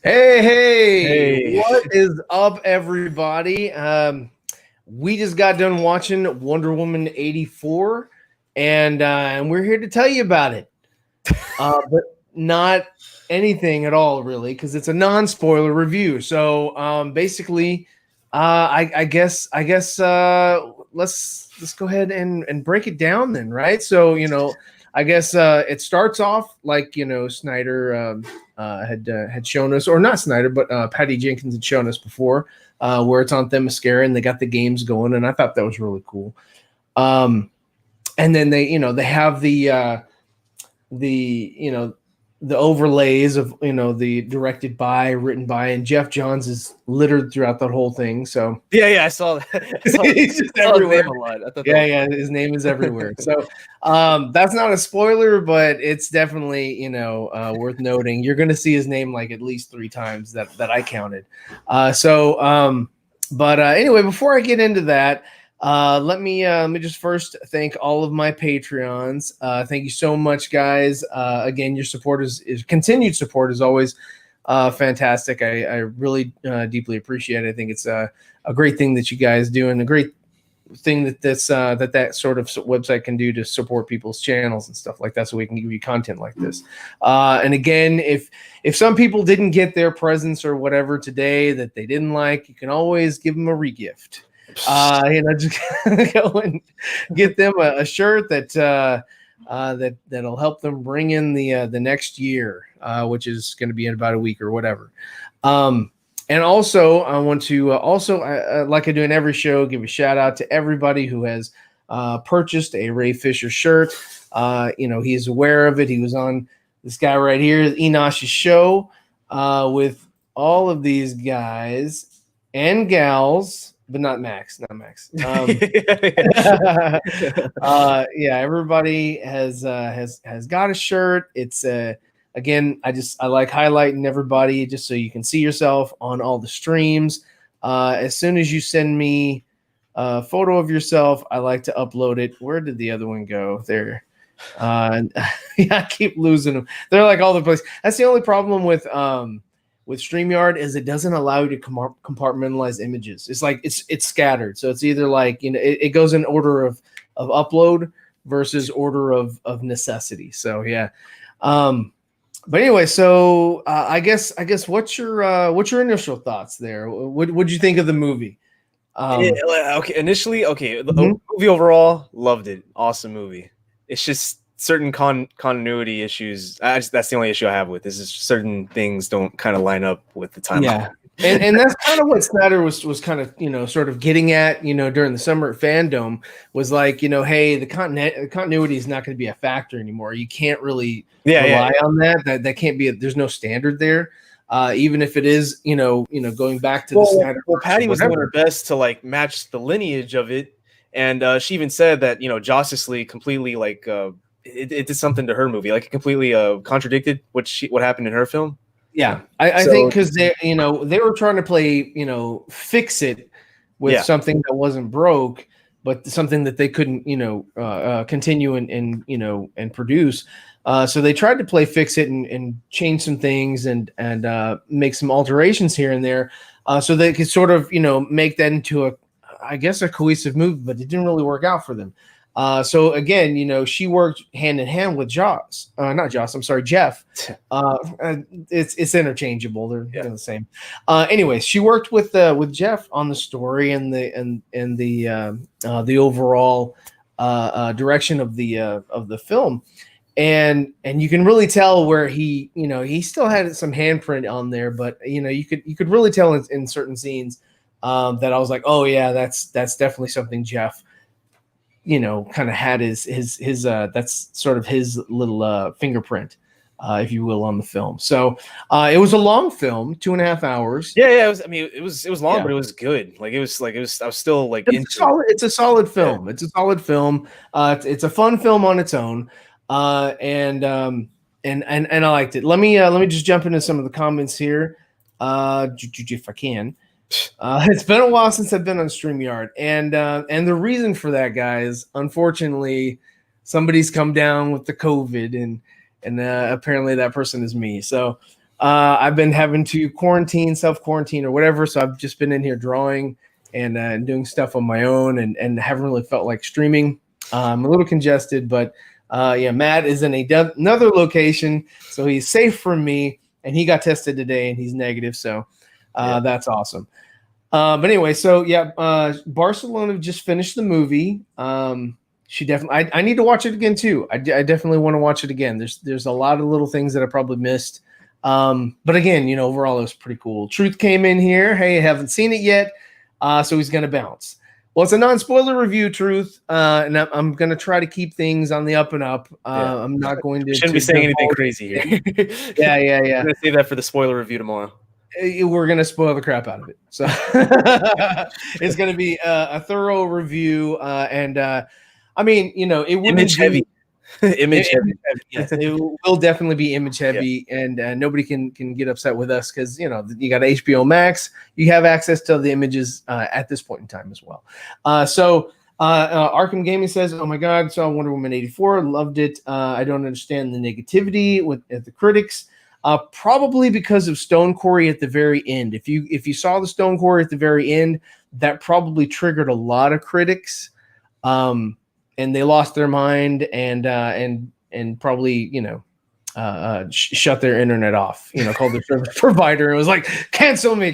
Hey, Hey. what is up, everybody? We just got done watching Wonder Woman 84, and we're here to tell you about it. But not anything at all, really, because it's a non-spoiler review. So basically, I guess let's go ahead and break it down then, right? So I guess it starts off like Snyder had shown us, or not Snyder, but Patty Jenkins had shown us before, where it's on Themyscira and they got the games going, and I thought that was really cool. And then they have the the overlays of the directed by, written by, and Jeff Johns is littered throughout that whole thing. So Yeah, I saw that. he's just I saw his everywhere. name a lot. I thought Yeah, his name is everywhere. So that's not a spoiler, but it's definitely worth noting. You're going to see his name like at least 3 times that I counted. But anyway, before I get into that, let me just first thank all of my Patreons. Thank you so much, guys. Again, your support is continued support is always fantastic. I really deeply appreciate it. I think it's a great thing that you guys do, and a great thing that that sort of website can do to support people's channels and stuff like that, so we can give you content like this. And again, if some people didn't get their presents or whatever today that they didn't like, you can always give them a regift. Just go and get them a shirt that'll help them bring in the next year, which is going to be in about a week or whatever. And also, I want to like I do in every show, give a shout out to everybody who has purchased a Ray Fisher shirt. He's aware of it. He was on this guy right here, Enosh's show, with all of these guys and gals, but not Max. Everybody has got a shirt. It's again, I like highlighting everybody just so you can see yourself on all the streams. As soon as you send me a photo of yourself, I like to upload it. Where did the other one go? There. I keep losing them. They're like all the place. That's the only problem with StreamYard, is it doesn't allow you to compartmentalize images. It's like it's scattered. So it's either like it goes in order of upload versus order of necessity. So yeah. But anyway, so I guess what's your initial thoughts there? What'd you think of the movie? Initially, Mhm. movie overall, loved it. Awesome movie. It's just certain continuity issues. That's the only issue I have with this. Is certain things don't kind of line up with the timeline. Yeah. And that's kind of what Snyder was kind of sort of getting at during the summer fandom, was like hey, the continuity is not going to be a factor anymore. You can't really rely on that. That can't be there's no standard there. Even if it is going back to the Snyder. Well, Patty was doing her best to like match the lineage of it, and she even said that Justice League completely like it did something to her movie, like it completely contradicted what happened in her film. Yeah, I think because they were trying to play fix it with something that wasn't broke, but something that they couldn't continue and produce. So they tried to play fix it and change some things and make some alterations here and there, so they could sort of make that into a cohesive movie, but it didn't really work out for them. So again, she worked hand in hand with Jeff. It's interchangeable. They're the same. Anyways, she worked with Jeff on the story and the overall direction of the film. And you can really tell where he still had some handprint on there, but you could really tell in certain scenes that I was like, oh yeah, that's definitely something Jeff kind of had his that's sort of his little fingerprint, if you will, on the film. So it was a long film, 2.5 hours. Yeah. It was long, but it was good. I was still like it's a solid film. It's a solid film. It's a fun film on its own. And I liked it. Let me just jump into some of the comments here, if I can. It's been a while since I've been on StreamYard, and the reason for that, guys, unfortunately, somebody's come down with the COVID, and apparently that person is me. So I've been having to self-quarantine or whatever. So I've just been in here drawing and doing stuff on my own and haven't really felt like streaming. I'm a little congested, but yeah, Matt is in another location, so he's safe from me, and he got tested today and he's negative. So that's awesome. But anyway, so yeah, Barcelona just finished the movie. She definitely. I need to watch it again too. I definitely want to watch it again. There's a lot of little things that I probably missed. But again, overall it was pretty cool. Truth came in here. Hey, I haven't seen it yet, so he's gonna bounce. Well, it's a non-spoiler review, Truth, and I'm gonna try to keep things on the up and up. I'm not going to. Shouldn't be saying anything crazy here. Yeah. I'm gonna save that for the spoiler review tomorrow. We're going to spoil the crap out of it. So it's going to be a thorough review. And I mean, it would image heavy. Image heavy. Yes, it will definitely be image heavy. Yeah. And nobody can get upset with us because, you got HBO Max. You have access to the images at this point in time as well. So Arkham Gaming says, oh my God, saw Wonder Woman 84. Loved it. I don't understand the negativity with the critics. Probably because of Stone Quarry at the very end. If you saw the Stone Quarry at the very end, that probably triggered a lot of critics, and they lost their mind and probably shut their internet off. Called the service provider and was like, cancel me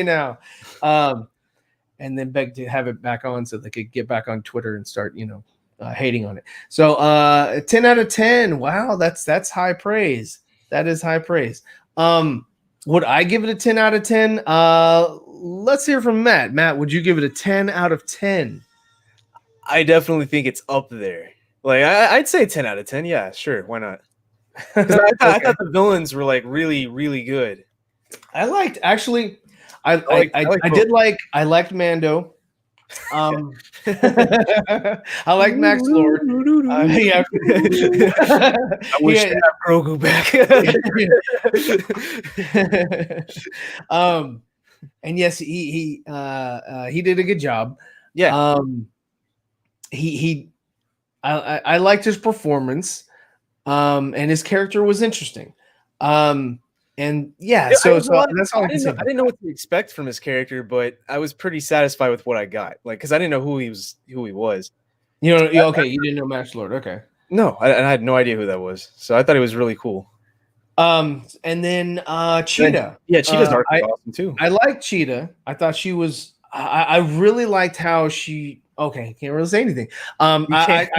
now, and then begged to have it back on so they could get back on Twitter and start hating on it. So 10 out of 10. Wow, that's high praise. That is high praise. Would I give it a 10 out of 10? Let's hear from Matt. Matt, would you give it a 10 out of 10? I definitely think it's up there. Like I'd say 10 out of 10. Yeah, sure. Why not? I thought the villains were like really, really good. I liked Mando. I like Max Lord. Yeah. I wish to have Grogu back. And yes, he did a good job. Yeah. I liked his performance. And his character was interesting. And yeah, so that's all I can say. I didn't know what to expect from his character, but I was pretty satisfied with what I got. Like, because I didn't know who he was. You didn't know Max Lord. Okay. No, I had no idea who that was. So I thought he was really cool. And then Cheetah. Cheetah's awesome too. I liked Cheetah. I thought she was. I really liked how she. Okay, can't really say anything. I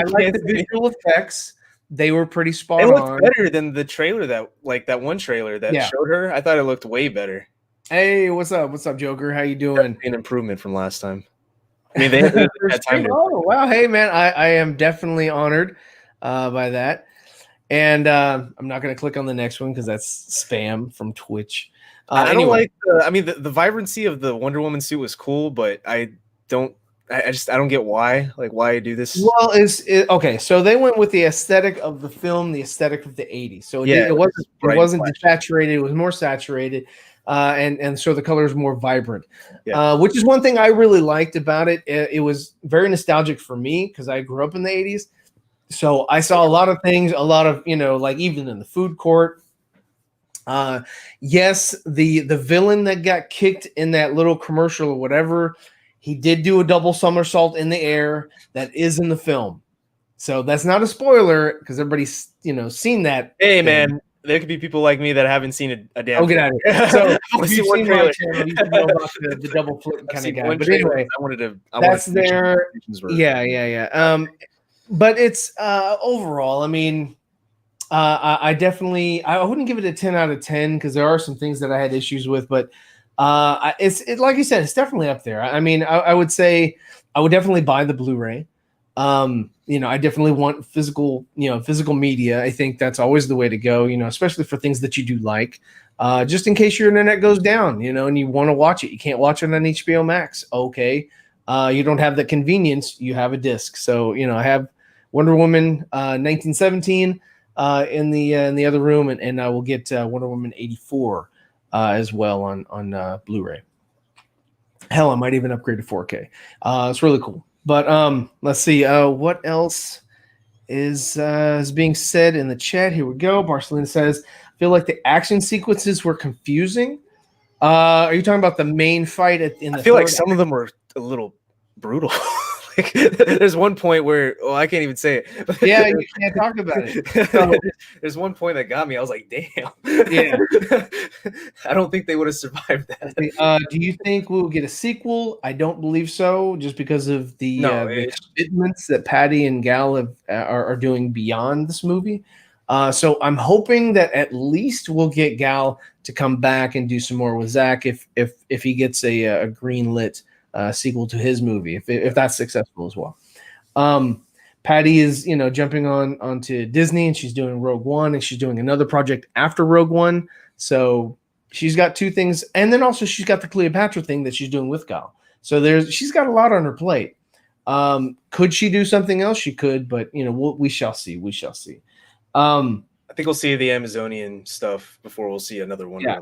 liked the visual effects. They were pretty spot on. It looked better than the trailer that one trailer that showed her. I thought it looked way better. Hey, what's up? What's up, Joker? How you doing? An improvement from last time. I mean, they had time. Oh, wow. Hey, man, I am definitely honored by that. And I'm not going to click on the next one because that's spam from Twitch. I don't like the vibrancy of the Wonder Woman suit was cool, but I don't get why I do this. Well, okay. So they went with the aesthetic of the film, the aesthetic of the 80s. So it wasn't desaturated; it was more saturated, and so the color is more vibrant. Yeah. Which is one thing I really liked about it. It was very nostalgic for me because I grew up in the 80s. So I saw a lot of things, like even in the food court. Yes, the villain that got kicked in that little commercial or whatever. He did do a double somersault in the air that is in the film. So that's not a spoiler because everybody's, seen that. Hey, man, there could be people like me that haven't seen a damn get out of here. So if you've seen my channel, you know about the double flip kind of guy. But anyway, that's there. Yeah. But it's overall, I mean, I wouldn't give it a 10 out of 10 because there are some things that I had issues with, but it's like you said, it's definitely up there. I mean, I would say I would definitely buy the Blu-ray. I definitely want physical media. I think that's always the way to go, especially for things that you do like, just in case your internet goes down, and you want to watch it. You can't watch it on HBO Max. Okay. You don't have the convenience. You have a disc. So, I have Wonder Woman 1917 in the other room, and I will get Wonder Woman 84 as well on Blu-ray. Hell, I might even upgrade to 4K. It's really cool. But let's see what else is being said in the chat. Here we go. Barcelona says, I feel like the action sequences were confusing. Are you talking about the main fight in the I feel like third some of them were a little brutal. Like, there's one point where, I can't even say it. But Yeah, you can't talk about it. So, there's one point that got me. I was like, damn. yeah. I don't think they would have survived that. Do you think we'll get a sequel? I don't believe so, just because of the commitments that Patty and Gal are doing beyond this movie. So I'm hoping that at least we'll get Gal to come back and do some more with Zach if he gets a green lit sequel to his movie, if that's successful as well. Patty is, jumping onto Disney, and she's doing Rogue One, and she's doing another project after Rogue One. So she's got two things, and then also she's got the Cleopatra thing that she's doing with Gal. So she's got a lot on her plate. Could she do something else? She could, but we shall see. We shall see. I think we'll see the Amazonian stuff before we'll see another one. Yeah.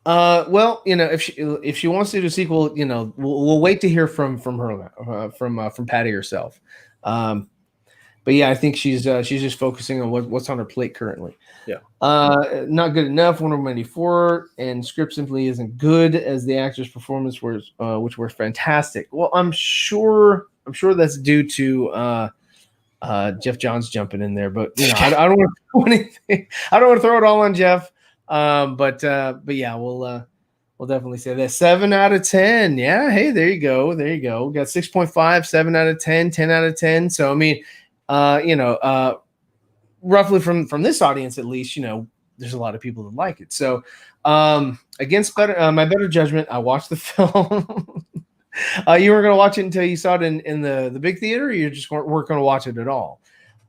Well, if she wants to do a sequel, we'll wait to hear from her, from Patty herself. But yeah, I think she's just focusing on what's on her plate currently. Yeah. Not good enough. Wonder Woman 94, and script simply isn't good as the actor's performance was, which were fantastic. Well, I'm sure that's due to Jeff Johns jumping in there, but I don't want to throw anything. I don't want to throw it all on Jeff. But yeah, we'll definitely say that 7 out of 10. Yeah. Hey, there you go. We got 6.5, 7 out of 10, 10 out of 10. So, I mean, roughly from this audience, at least, there's a lot of people that like it. So, against my better judgment, I watched the film. You weren't going to watch it until you saw it in the big theater, or you just weren't going to watch it at all.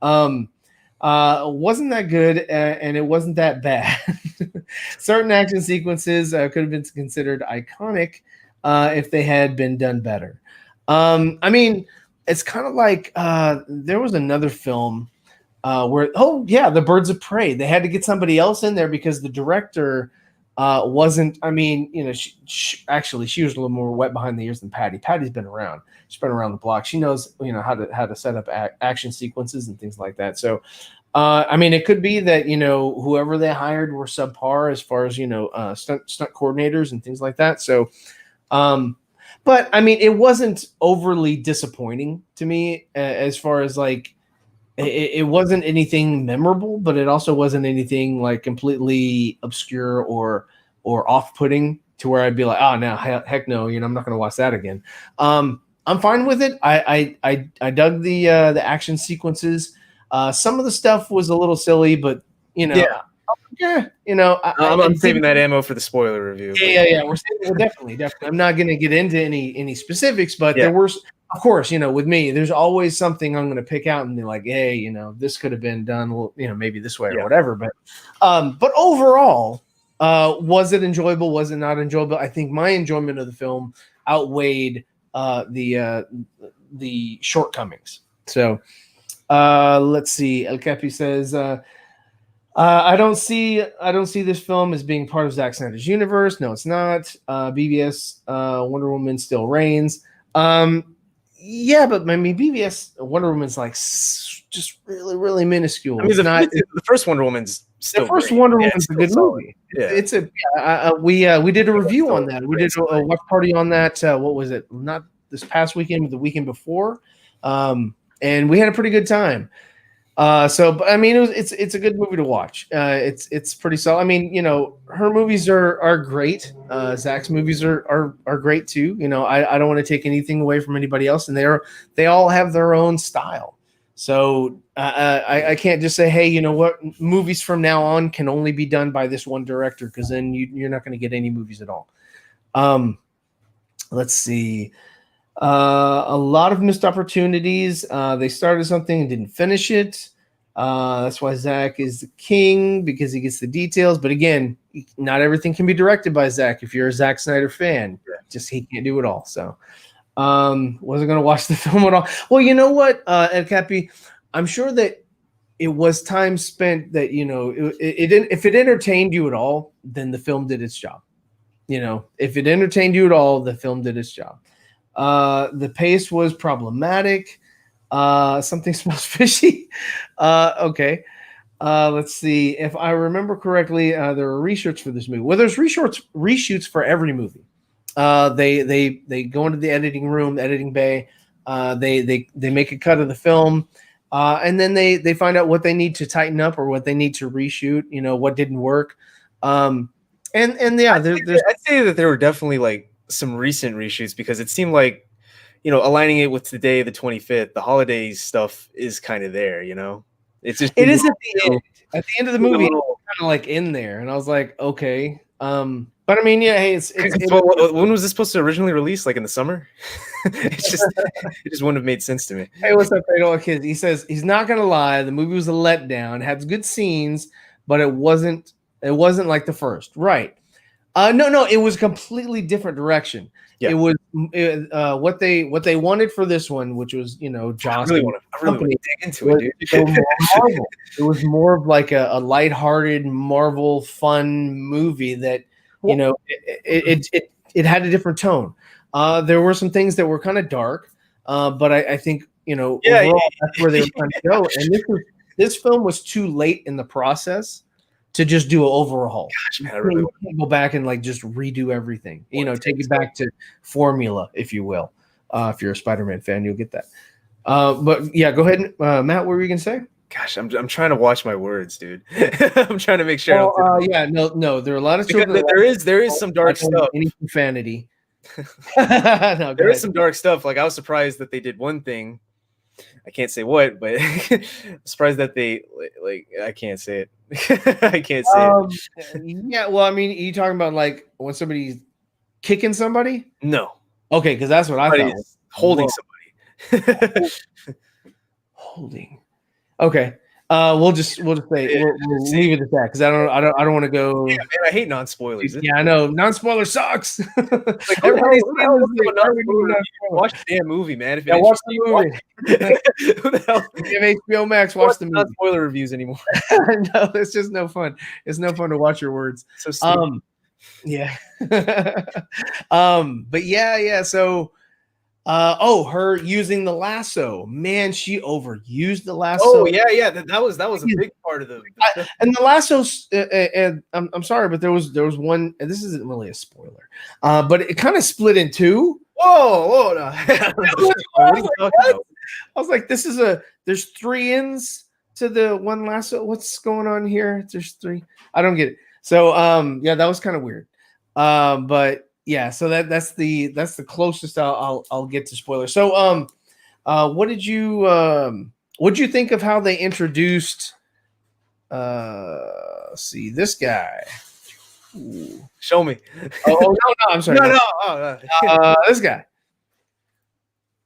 Wasn't that good, and it wasn't that bad. Certain action sequences could have been considered iconic if they had been done better. I mean, it's kind of like there was another film where, The Birds of Prey. They had to get somebody else in there because the director wasn't. I mean, she was a little more wet behind the ears than Patty. Patty's been around. She's been around the block. She knows, how to set up action sequences and things like that. So, I mean, it could be that whoever they hired were subpar as far as stunt coordinators and things like that. So, but I mean, it wasn't overly disappointing to me as far as like. It wasn't anything memorable, but it also wasn't anything like completely obscure or off-putting to where I'd be like, oh no, heck no, I'm not going to watch that again. I'm fine with it. I dug the action sequences. Some of the stuff was a little silly, but I'm saving that ammo for the spoiler review. Yeah. We're definitely. I'm not going to get into any specifics, but there were. Of course, with me, there's always something I'm going to pick out and be like, hey, this could have been done, maybe this way or whatever. But overall, was it enjoyable? Was it not enjoyable? I think my enjoyment of the film outweighed the shortcomings. So let's see. El Capi says, I don't see this film as being part of Zack Snyder's universe. No, it's not. BBS Wonder Woman still reigns. Yeah, but I mean, BBS Wonder Woman's like just really, really minuscule. I mean, the first Wonder Woman's still the first great. Wonder Woman's a good movie. Yeah, we did a review on that. We did a watch party on that. What was it? Not this past weekend, but the weekend before. And we had a pretty good time. But I mean, it's a good movie to watch. It's pretty solid. I mean, her movies are great. Zach's movies are great too. I don't want to take anything away from anybody else, and they all have their own style. So I can't just say, hey, you know what, movies from now on can only be done by this one director, because then you're not going to get any movies at all. Let's see. A lot of missed opportunities. They started something and didn't finish it. That's why Zach is the king, because he gets the details. But again, not everything can be directed by Zach. If you're a Zack Snyder fan, he can't do it all. So, wasn't going to watch the film at all. Well, you know what, El Capi, I'm sure that it was time spent that, if it entertained you at all, then the film did its job. If it entertained you at all, the film did its job. The pace was problematic. Something smells fishy. Okay. Let's see. If I remember correctly, there are reshoots for this movie. Well, there's reshoots for every movie. They go into the editing room, the editing bay. They make a cut of the film, and then they find out what they need to tighten up or what they need to reshoot. You know, what didn't work. And yeah, I'd say that there were definitely like some recent reshoots because it seemed like, you know, aligning it with today, the 25th, the holiday stuff is kind of there. You know, it's just it is at the end. At the end of the movie, kind of like in there, and I was like, okay. But I mean, yeah, hey, when was this supposed to originally release? Like in the summer? it just wouldn't have made sense to me. Hey, what's up, Cradle Kids? He says he's not gonna lie. The movie was a letdown. It had good scenes, but it wasn't like the first. Right? No, it was a completely different direction. Yeah. It was what they wanted for this one, which was, you know, Joss. I really want to dig into it, dude. It was more of like a lighthearted Marvel fun movie that, you know, it had a different tone. There were some things that were kind of dark, but I think, you know, overall, that's where they were trying to go. And this film was too late in the process to just do an overhaul. Gosh, man, I really want to go back and like just redo everything. You know, take it back to formula, if you will. If you're a Spider-Man fan, you'll get that. But yeah, go ahead, Matt. What were you gonna say? Gosh, I'm trying to watch my words, dude. I'm trying to make sure. No, there are a lot of children. There is some dark stuff. Any profanity. No, there is some dark stuff. Like I was surprised that they did one thing. I can't say what, but I'm surprised that they like. I can't say it. I can't say it. Yeah, well, I mean, are you talking about like when somebody's kicking somebody? No. Okay, because that's what I thought. Holding somebody. Holding. Okay. We'll just say we'll leave it at that because I don't want to go. Yeah, man, I hate non-spoilers. Yeah, I know non-spoiler sucks. Like, watch the damn movie, man. If watch the movie. Who the hell? If you have HBO Max, watch the movie. Not spoiler reviews anymore. No, it's just no fun. It's no fun to watch your words. So stupid. Yeah. But yeah. So. Her using the lasso. Man, she overused the lasso. Oh yeah. That was a big part of the and the lassos. And I'm sorry, but there was one. And this isn't really a spoiler, but it kind of split in two. Whoa, no. I was like, there's three ends to the one lasso. What's going on here? There's three. I don't get it. So yeah, that was kind of weird. But. Yeah, so that's the closest I'll get to spoilers. So what did you think of how they introduced see this guy? Ooh. Show me. No, I'm sorry. No. This guy.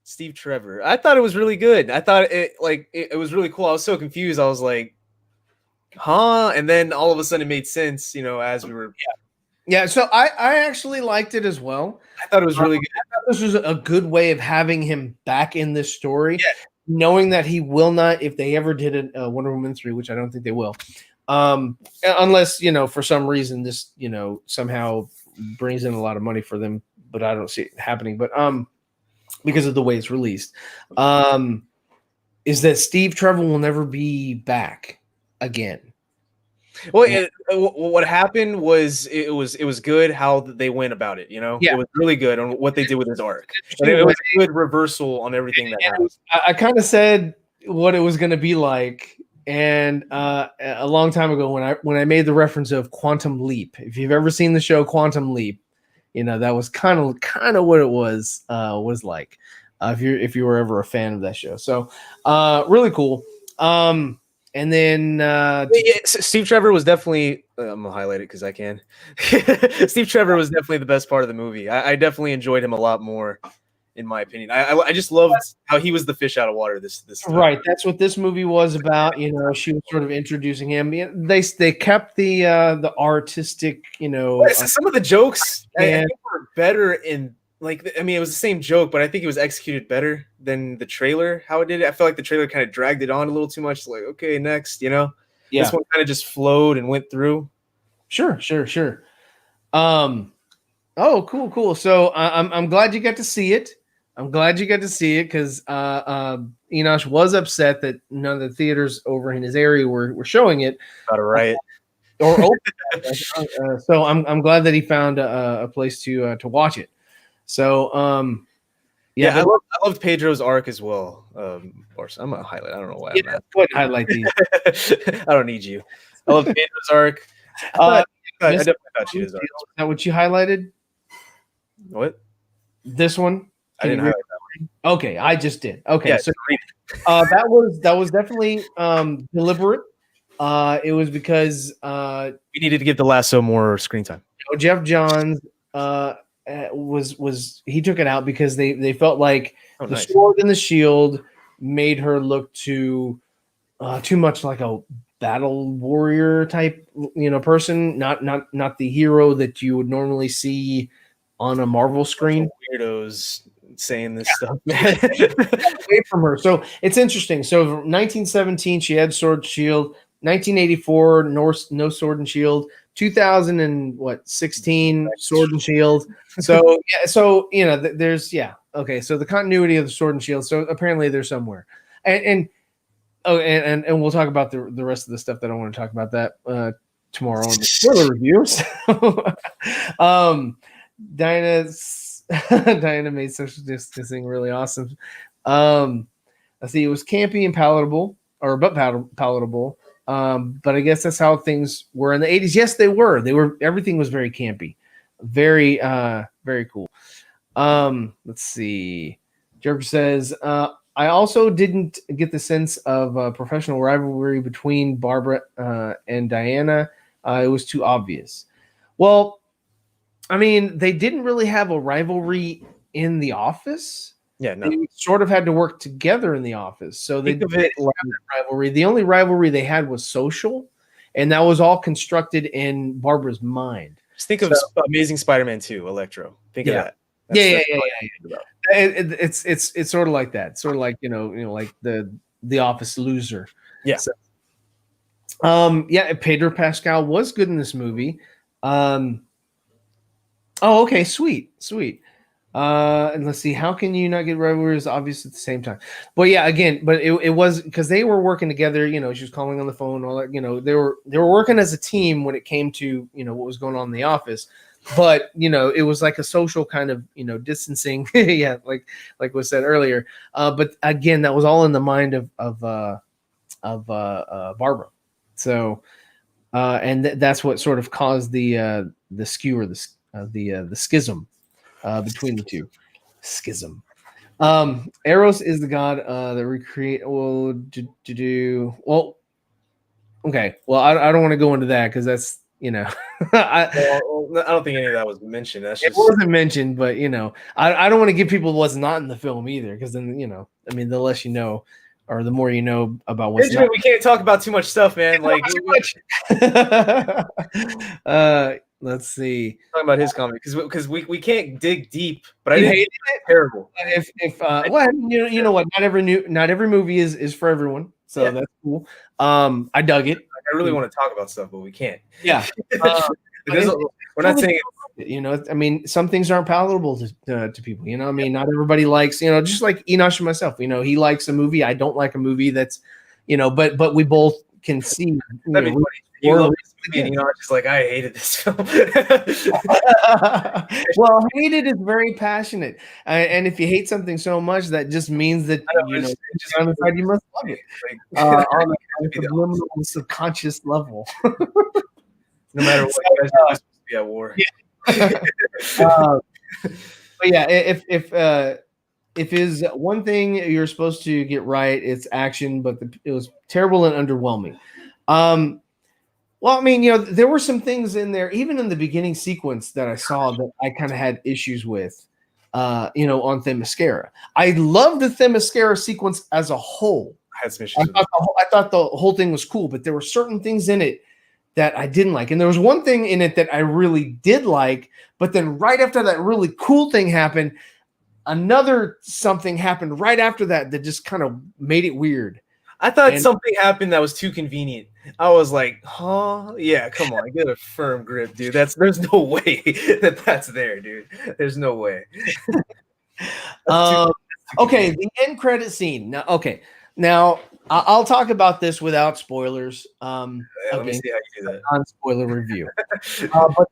Steve Trevor. I thought it was really good. I thought it was really cool. I was so confused. I was like, huh? And then all of a sudden it made sense, you know, as we were Yeah, so I actually liked it as well. I thought it was really good. I thought this was a good way of having him back in this story, knowing that he will not, if they ever did a Wonder Woman 3, which I don't think they will, unless, you know, for some reason this, you know, somehow brings in a lot of money for them, but I don't see it happening. But because of the way it's released, is that Steve Trevor will never be back again. Well, what happened was it was good how they went about it. You know, it was really good on what they did with his arc. And it was a good reversal on everything that happened. I kind of said what it was going to be like, and a long time ago when I made the reference of Quantum Leap. If you've ever seen the show Quantum Leap, you know that was kind of what it was like. If you were ever a fan of that show, so really cool. And then Steve Trevor was definitely I'm gonna highlight it because I can. Steve Trevor was definitely the best part of the movie. I definitely enjoyed him a lot more, in my opinion. I just loved how he was the fish out of water this time. Right. That's what this movie was about. You know, she was sort of introducing him. They kept the artistic, you know. Some of the jokes I think were better in. Like, I mean, it was the same joke, but I think it was executed better than the trailer. How it did it, I feel like the trailer kind of dragged it on a little too much. Like, okay, next, you know, this one kind of just flowed and went through. Sure. Oh, cool. So I'm glad you got to see it. I'm glad you got to see it because Enosh was upset that none of the theaters over in his area were showing it. Got it right. Or open. So I'm glad that he found a place to watch it. So yeah, I loved Pedro's arc as well. Or I'm gonna highlight. I don't know why. Yeah, go ahead and highlight these. I don't need you. I love Pedro's arc. I definitely thought she was arc. Is that what you highlighted? What? This one? I didn't highlight that one. Okay, I just did. Okay, yeah, so that was definitely deliberate. It was because we needed to give the lasso more screen time. Jeff Johns was he took it out because they felt like the sword and the shield made her look too much like a battle warrior type person, not the hero that you would normally see on a Marvel screen. Weirdos saying this stuff away from her. So it's interesting. So 1917 she had sword shield. 1984 no sword and shield. 2016 sword and shield. So yeah, so there's okay. So the continuity of the sword and shield. So apparently they're somewhere, and we'll talk about the rest of the stuff that I want to talk about that tomorrow on the spoiler reviews. Diana made social distancing really awesome. I see it was campy and palatable, palatable. But I guess that's how things were in the 80s. Yes, they were. Everything was very campy. Very, very cool. Let's see. Trevor says, I also didn't get the sense of professional rivalry between Barbara and Diana. It was too obvious. Well, I mean, they didn't really have a rivalry in The Office. Yeah, no. They sort of had to work together in The Office. So they didn't have rivalry. The only rivalry they had was social, and that was all constructed in Barbara's mind. Just think of Amazing Spider-Man 2, Electro. Think of that. Yeah. It's sort of like that. Sort of like like the Office loser. Yeah. So, Pedro Pascal was good in this movie. Oh, okay, sweet. And let's see, how can you not get rivalries obvious at the same time? But yeah, again, but it was because they were working together. She was calling on the phone, all that. They were working as a team when it came to what was going on in the office. But it was like a social kind of distancing. Yeah, like was said earlier. But again, that was all in the mind of Barbara. So, and that's what sort of caused the skew or the schism. Between the two. Schism. Eros is the god that recreate. Well, okay. Well, I don't want to go into that because that's I don't think any of that was mentioned. That's just... It wasn't mentioned, but I don't want to give people what's not in the film either, because then I mean, the less you know, or the more you know about what's not. We can't talk about too much stuff, man. Like too much. Let's see. Talking about his comic because we can't dig deep, but I hated it. Terrible. Well, you know what? Not every movie is for everyone, so that's cool. I dug it. I really want to talk about stuff, but we can't. Yeah, we're not saying I mean, some things aren't palatable to people. I mean, not everybody likes. Just like Enosh and myself. He likes a movie. I don't like a movie that's, but we both can see. You love this movie, and just like, I hated this film. Well, hated is very passionate, and if you hate something so much, that just means that you must love it on a subliminal, subconscious level. No matter what, you guys are supposed to be at war. Yeah. But yeah, if is one thing you're supposed to get right, it's action, but it was terrible and underwhelming. Well, I mean, there were some things in there, even in the beginning sequence that I saw that I kind of had issues with, on Themyscira. I loved the Themyscira sequence as a whole. I had some issues. I thought the whole thing was cool, but there were certain things in it that I didn't like. And there was one thing in it that I really did like, but then right after that really cool thing happened, another something happened right after that just kind of made it weird. I thought something happened that was too convenient. I was like, huh? Yeah, come on, get a firm grip, dude. There's no way that's there, dude. There's no way. Um, okay, the end credit scene. Now I'll talk about this without spoilers. Yeah, let me Again, see how you do non-spoiler review. that. But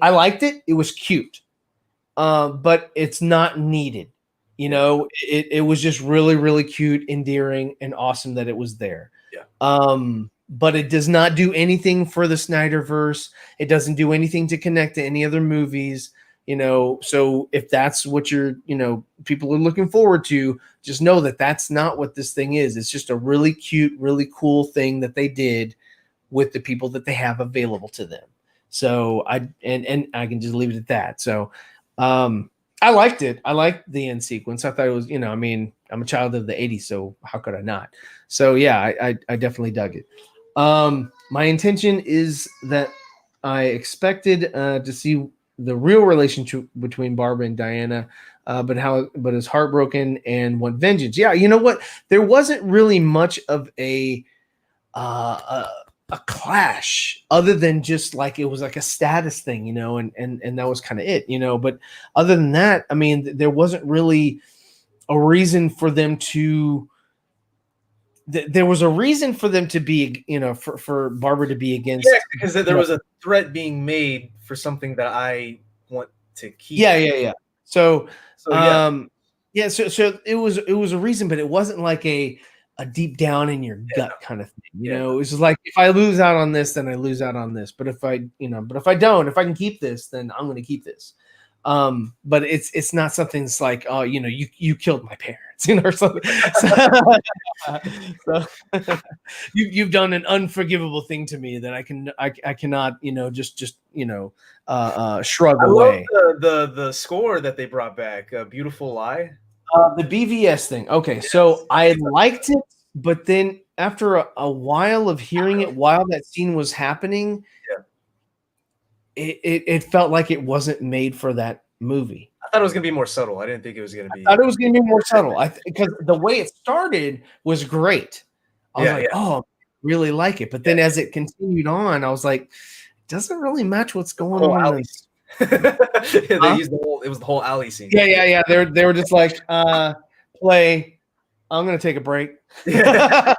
I liked it. It was cute, but it's not needed. You Yeah. know, it was just really, really cute, endearing, and awesome that it was there. Yeah. But it does not do anything for the Snyderverse. It doesn't do anything to connect to any other movies. You know, so if that's what people are looking forward to, just know that that's not what this thing is. It's just a really cute, really cool thing that they did with the people that they have available to them. So I can just leave it at that. So I liked it. I liked the end sequence. I thought it was, I mean, I'm a child of the 80s, so how could I not? So yeah, I definitely dug it. My intention is that I expected to see the real relationship between Barbara and Diana, but is heartbroken and want vengeance. Yeah, you know what? There wasn't really much of uh, a clash other than just like it was like a status thing, and that was kind of it, But other than that, I mean, there wasn't really a reason for them to. There was a reason for them to be, for Barbara to be against. Yeah, because there was a threat being made for something that I want to keep. Yeah. So, yeah. So it was a reason, but it wasn't like a deep down in your gut kind of thing. It was just like, if I lose out on this, then I lose out on this. But if I don't, if I can keep this, then I'm going to keep this. But it's not something that's like, oh, you killed my parents, or something. So you've done an unforgivable thing to me that I cannot, just shrug away. The score that they brought back, Beautiful Lie. The BVS thing. Okay, so I liked it, but then after a while of hearing it while that scene was happening, it felt like it wasn't made for that movie. I thought it was gonna be more subtle. I didn't think it was gonna be. I thought it was gonna be more subtle. Because the way it started was great. I was like, oh, I really like it. But then as it continued on, I was like, it doesn't really match what's going on. They used it was the whole alley scene. Yeah. They were just like, play. I'm gonna take a break. I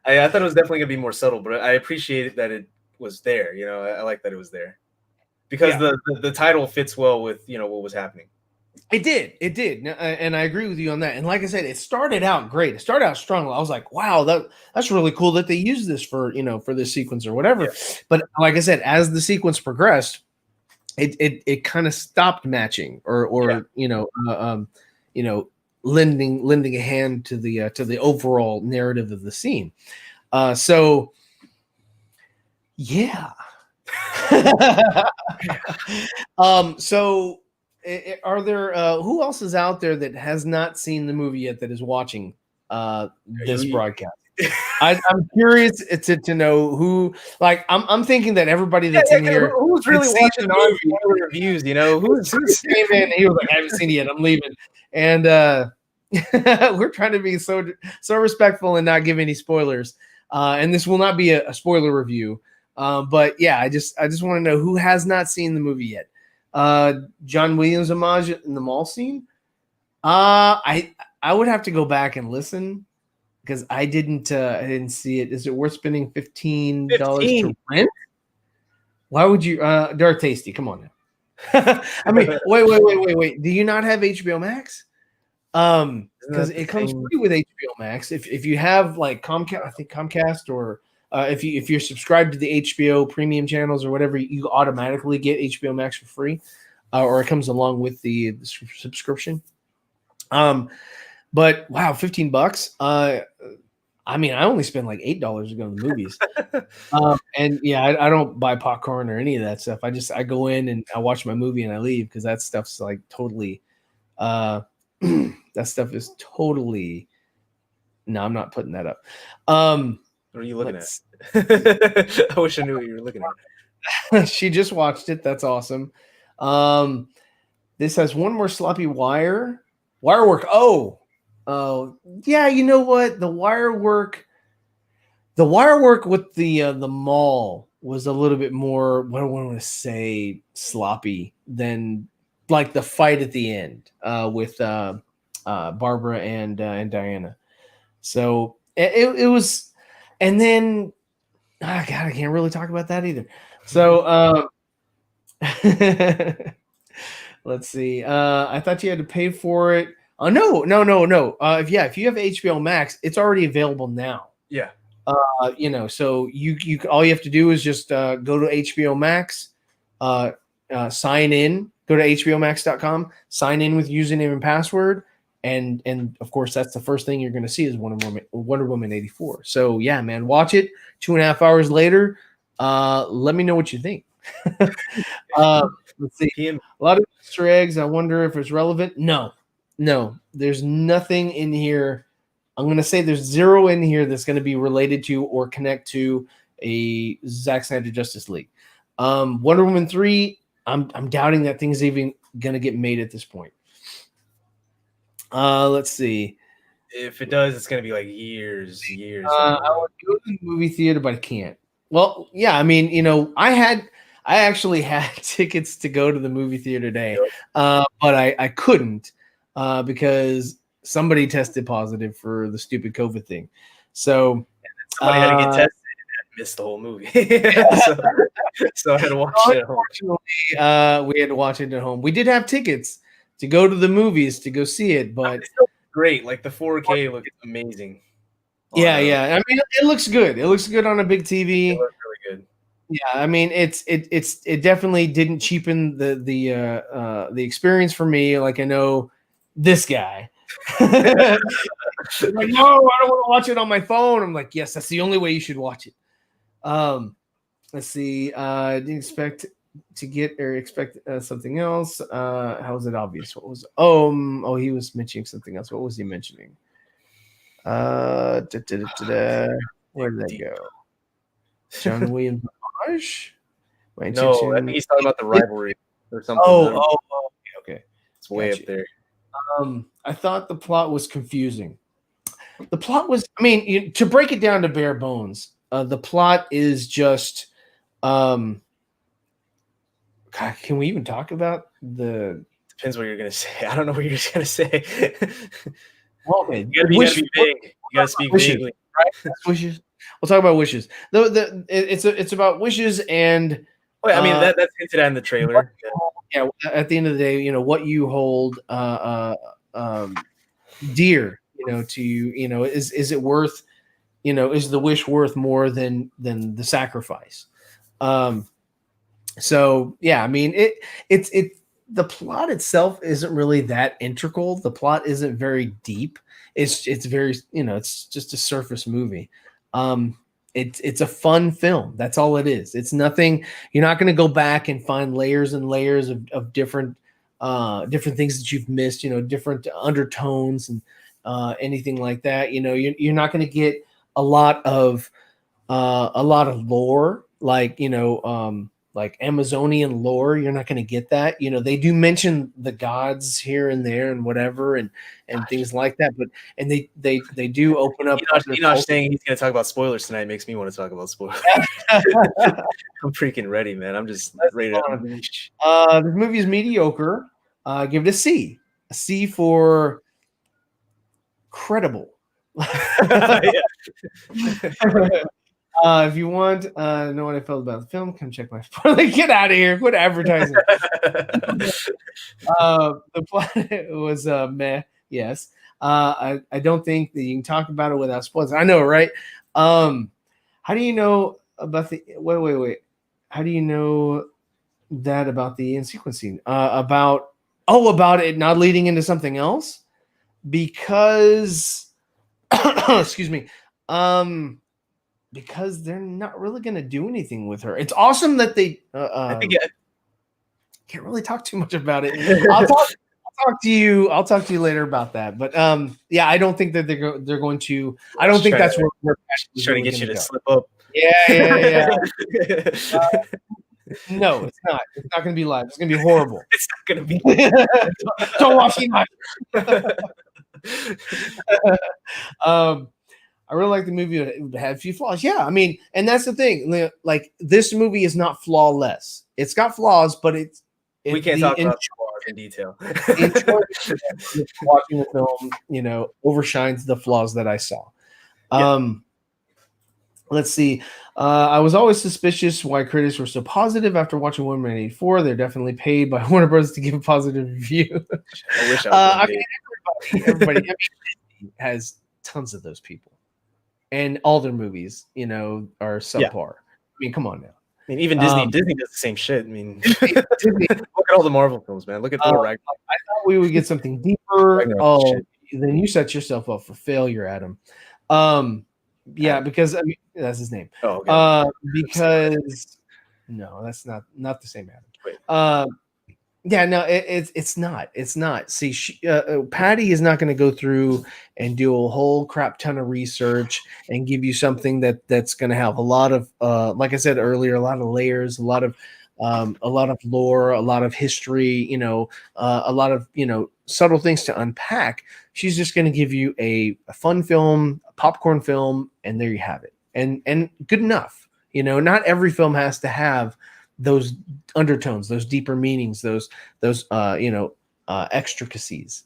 thought it was definitely gonna be more subtle, but I appreciate that it was there. I like that it was there because the title fits well with what was happening. It did, and I agree with you on that. And like I said, it started out great. It started out strong. I was like, wow, that's really cool that they used this for this sequence or whatever. But like I said, as the sequence progressed, it kind of stopped matching or lending a hand to the overall narrative of the scene. So yeah. So are there who else is out there that has not seen the movie yet that is watching this broadcast? I'm curious to know who. Like, I'm thinking that everybody that's in here who's really watching our reviews. Who's came in. He was like, I haven't seen it yet. I'm leaving, and we're trying to be so respectful and not give any spoilers. And this will not be a spoiler review. But yeah, I just want to know who has not seen the movie yet. John Williams homage in the mall scene. I would have to go back and listen because I didn't see it. Is it worth spending $15 to rent? Why would you, Dark Tasty? Come on now. I mean, wait. Do you not have HBO Max? Because it comes free with HBO Max. If you have like Comcast, I think Comcast, or if you're subscribed to the HBO premium channels or whatever, you automatically get HBO Max for free, or it comes along with the subscription. But wow, $15. I mean, I only spend like $8 to go to the movies. And yeah, I don't buy popcorn or any of that stuff. I go in and I watch my movie and I leave because that stuff's like totally that stuff is totally no, I'm not putting that up. What are you looking at? I wish I knew what you were looking at. She just watched it. That's awesome. This has one more sloppy wire work. Oh, yeah. You know what? The wire work with the mall was a little bit more. What do I want to say? Sloppy than like the fight at the end with Barbara and Diana. So it was, and then God, I can't really talk about that either. So let's see. I thought you had to pay for it. Oh no. If you have HBO Max, it's already available now. Yeah. So you all you have to do is just go to HBO Max, sign in, go to hbomax.com, sign in with username and password, and of course that's the first thing you're going to see is Wonder Woman 84. So yeah, man, watch it. 2.5 hours later, let me know what you think. Let's see. A lot of Easter eggs. I wonder if it's relevant. No, there's nothing in here. I'm going to say there's zero in here that's going to be related to or connect to a Zack Snyder Justice League. Wonder Woman 3, I'm doubting that thing's even going to get made at this point. Let's see. If it does, it's going to be like years. I would go to the movie theater, but I can't. Well, yeah, I mean, I actually had tickets to go to the movie theater today, but I couldn't because somebody tested positive for the stupid COVID thing. So somebody had to get tested and missed the whole movie. so I had to watch it at home. We had to watch it at home. We did have tickets to go to the movies to go see it, but it's still great. Like the 4K looks amazing. Yeah. I mean, it looks good. It looks good on a big TV. It looks really good. Yeah, I mean, it definitely didn't cheapen the experience for me. Like I know this guy. Like, no, I don't want to watch it on my phone. I'm like, yes, that's the only way you should watch it. Let's see. I didn't expect to get or expect something else. How was it obvious? What was? He was mentioning something else. What was he mentioning? Where did that go? John Williams. No, I think he's talking about the rivalry or something. Okay. It's way up there. I thought the plot was confusing. The plot was, I mean, to break it down to bare bones, the plot is just, God, can we even talk about the? Depends what you're gonna say. I don't know what you're gonna say. Well, okay. You gotta be big. You gotta speak vaguely. Right? Wishes. We'll talk about wishes. It's about wishes and. I mean that's hinted at in the trailer. Yeah. At the end of the day, what you hold dear, to you, is it worth, is the wish worth more than the sacrifice? So yeah, I mean it's the plot itself isn't really that integral. The plot isn't very deep. It's very, it's just a surface movie. It's a fun film. That's all it is. It's nothing. You're not going to go back and find layers and layers of different things that you've missed. Different undertones and anything like that. You're not going to get a lot of lore, like Amazonian lore. You're not going to get that. They do mention the gods here and there and whatever and things like that, but they do open up. Saying he's going to talk about spoilers tonight makes me want to talk about spoilers. I'm freaking ready, man. I'm just ready to. This movie is mediocre. Give it a C. A C for credible. If you want to know what I felt about the film, come check my spoiler. Get out of here. Quit advertising. The plot was meh. Yes. I don't think that you can talk about it without spoilers. I know, right? How do you know about the wait? How do you know that about the end sequencing? About it not leading into something else? Because excuse me. Because they're not really going to do anything with her. It's awesome that they. I think can't really talk too much about it. I'll talk to you. I'll talk to you later about that. But yeah, I don't think that they're going to. I don't think that's where we're trying to get you to slip up. Yeah. No, it's not. It's not going to be live. It's going to be horrible. It's not going to be. Don't watch it. I really like the movie. It had a few flaws. Yeah, I mean, and that's the thing. Like this movie is not flawless. It's got flaws, but we can't talk about flaws. in detail. The enjoyment of watching the film, overshines the flaws that I saw. Let's see. I was always suspicious why critics were so positive after watching Wonder Woman 84. They're definitely paid by Warner Bros. To give a positive review. I wish I was everybody has tons of those people. And all their movies, are subpar. I mean, come on now. I mean, even Disney does the same shit. I mean, Disney, look at all the Marvel films, man. Look at Thor Ragnarok. I thought we would get something deeper. Then you set yourself up for failure, Adam. Because I mean that's his name. Oh, okay. Because no, that's not the same Adam. It's not. See, Patty is not going to go through and do a whole crap ton of research and give you something that's going to have a lot of, like I said earlier, a lot of layers, a lot of lore, a lot of history, a lot of subtle things to unpack. She's just going to give you a fun film, a popcorn film, and there you have it, and good enough. Not every film has to have those undertones, those deeper meanings, those extricacies,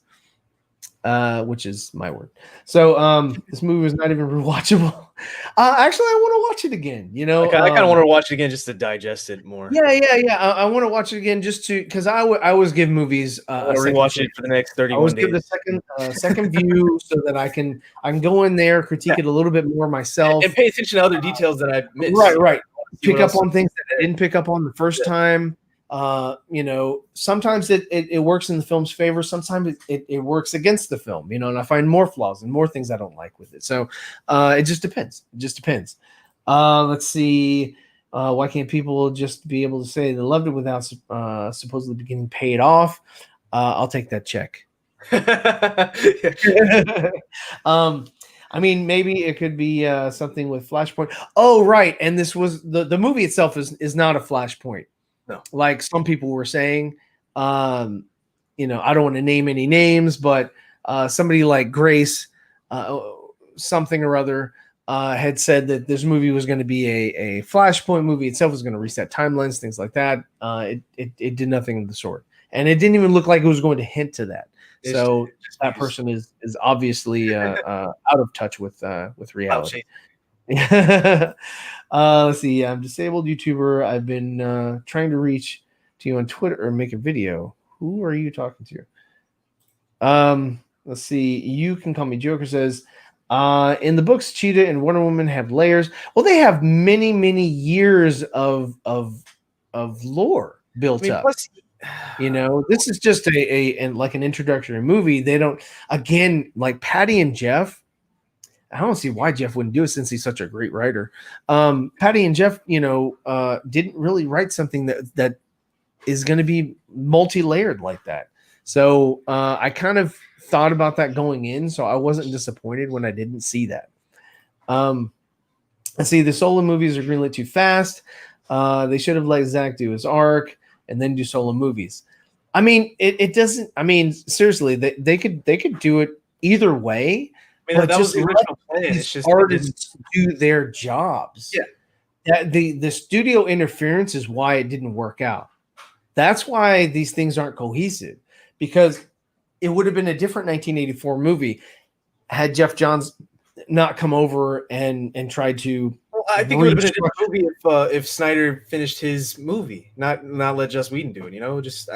which is my word. So this movie was not even rewatchable. Actually, I want to watch it again. I kind of want to watch it again just to digest it more. Yeah. I want to watch it again just to, because I always give movies rewatch it for the next 31 days. I always give the second view so that I can go in there, critique it a little bit more myself, and pay attention to other details that I missed. Right. Pick up on things that I didn't pick up on the first time. Sometimes it works in the film's favor. Sometimes it works against the film, and I find more flaws and more things I don't like with it. So it just depends. Let's see. Why can't people just be able to say they loved it without supposedly getting paid off? I'll take that check. I mean, maybe it could be something with Flashpoint. Oh, right. And this was the movie itself is not a Flashpoint. No. Like some people were saying. I don't want to name any names, but somebody like Grace, something or other, had said that this movie was going to be a Flashpoint movie itself, was going to reset timelines, things like that. It did nothing of the sort. And it didn't even look like it was going to hint to that. So that person is obviously out of touch with reality. Let's see. I'm a disabled YouTuber. I've been trying to reach to you on Twitter or make a video. Who are you talking to? Let's see. You can call me Joker says, in the books, Cheetah and Wonder Woman have layers. Well, they have many, many years of lore built up. Plus, this is just like an introductory movie. They don't, again, like Patty and Jeff. I don't see why Jeff wouldn't do it since he's such a great writer. Patty and Jeff, didn't really write something that is going to be multi-layered like that. So I kind of thought about that going in, so I wasn't disappointed when I didn't see that. Let's see, the solo movies are greenlit too fast. They should have let Zach do his arc and then do solo movies. I mean, it doesn't. I mean, seriously, they could do it either way. I mean, that was the original plan. It's just artists do their jobs. Yeah. The studio interference is why it didn't work out. That's why these things aren't cohesive, because it would have been a different 1984 movie had Jeff Johns not come over and tried to. Well, I think it would have been a different movie if Snyder finished his movie, not let Joss Whedon do it. Just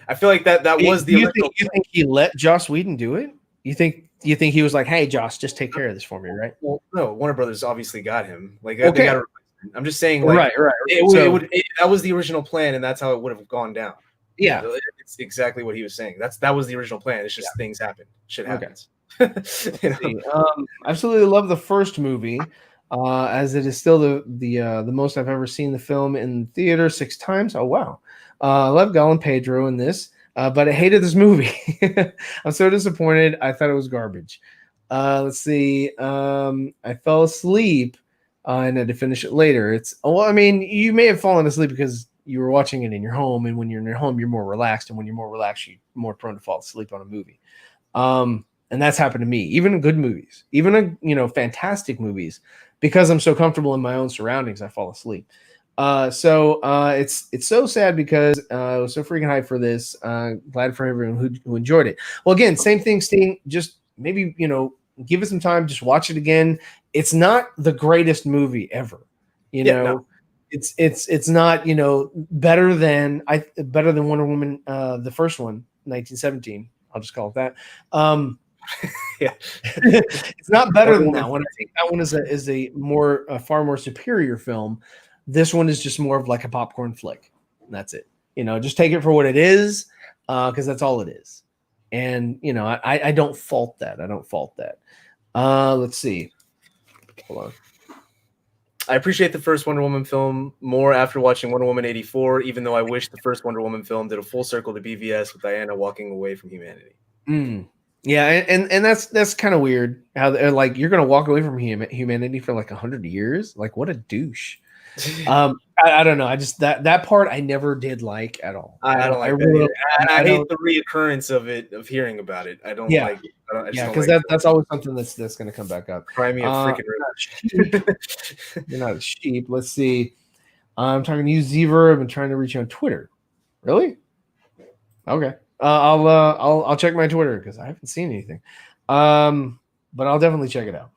I feel like that was the original. You think he let Joss Whedon do it? You think he was like, hey, Joss, just take care of this for me, right? Well, no, Warner Brothers obviously got him. Like, okay. They got a replacement. I'm just saying, like, right. That was the original plan, and that's how it would have gone down. Yeah, it's exactly what he was saying. That was the original plan. It's just things happen. Shit happens. Okay. Absolutely love the first movie, as it is still the most I've ever seen the film in theater 6 times. Oh wow! I love Gal and Pedro in this. But I hated this movie. I'm so disappointed. I thought it was garbage. Let's see. I fell asleep and I had to finish it later. I mean, you may have fallen asleep because you were watching it in your home, and when you're in your home, you're more relaxed, and when you're more relaxed, you're more prone to fall asleep on a movie. And that's happened to me, even in good movies, even in fantastic movies, because I'm so comfortable in my own surroundings, I fall asleep. So it's so sad because I was so freaking hyped for this. Glad for everyone who enjoyed it. Well, again, same thing, Sting. Just maybe give it some time. Just watch it again. It's not the greatest movie ever. No. It's not better than Wonder Woman, the first one, 1917. I'll just call it that. Yeah, it's not better than that one. I think that one is a more far more superior film. This one is just more of like a popcorn flick. And that's it. Just take it for what it is, because that's all it is. And I don't fault that. Let's see. Hold on. I appreciate the first Wonder Woman film more after watching Wonder Woman 84, even though I wish the first Wonder Woman film did a full circle to BVS with Diana walking away from humanity. Yeah, and that's kind of weird how they're like, you're gonna walk away from humanity for like 100 years. Like, what a douche. I don't know. I just that part I never did like at all. I don't like that. I hate the reoccurrence of hearing about it. I don't like it. Because that's always something that's going to come back up. Cry me a freaking You're not a sheep. Let's see. I'm talking to you, Zeever. I've been trying to reach you on Twitter. Really? Okay. I'll check my Twitter because I haven't seen anything. But I'll definitely check it out.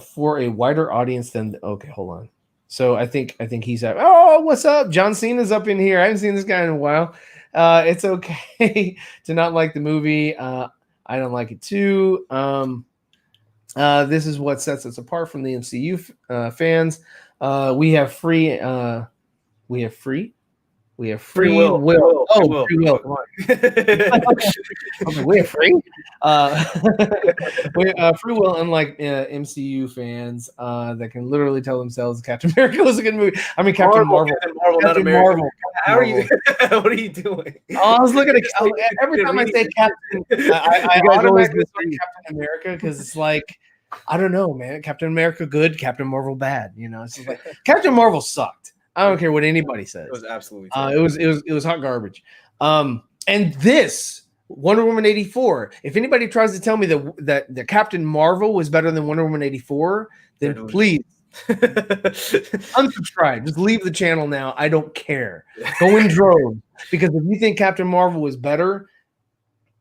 For a wider audience than okay, hold on. So I think he's at. Oh, what's up? John Cena's up in here. I haven't seen this guy in a while. It's okay to not like the movie. I don't like it too. This is what sets us apart from the MCU fans. We have free will. Oh, free will. Come on. We have free. Free will, unlike MCU fans that can literally tell themselves Captain America was a good movie. I mean, Captain Marvel, not America. How are you? What are you doing? I was looking at every time I say Captain, I automatically say Captain America because it's like, I don't know, man. Captain America good, Captain Marvel bad. It's just like Captain Marvel sucked. I don't care what anybody says. It was absolutely it was hot garbage. And this Wonder Woman 84. If anybody tries to tell me that Captain Marvel was better than Wonder Woman 84, then please unsubscribe. Just leave the channel now. I don't care. Go in droves, because if you think Captain Marvel was better,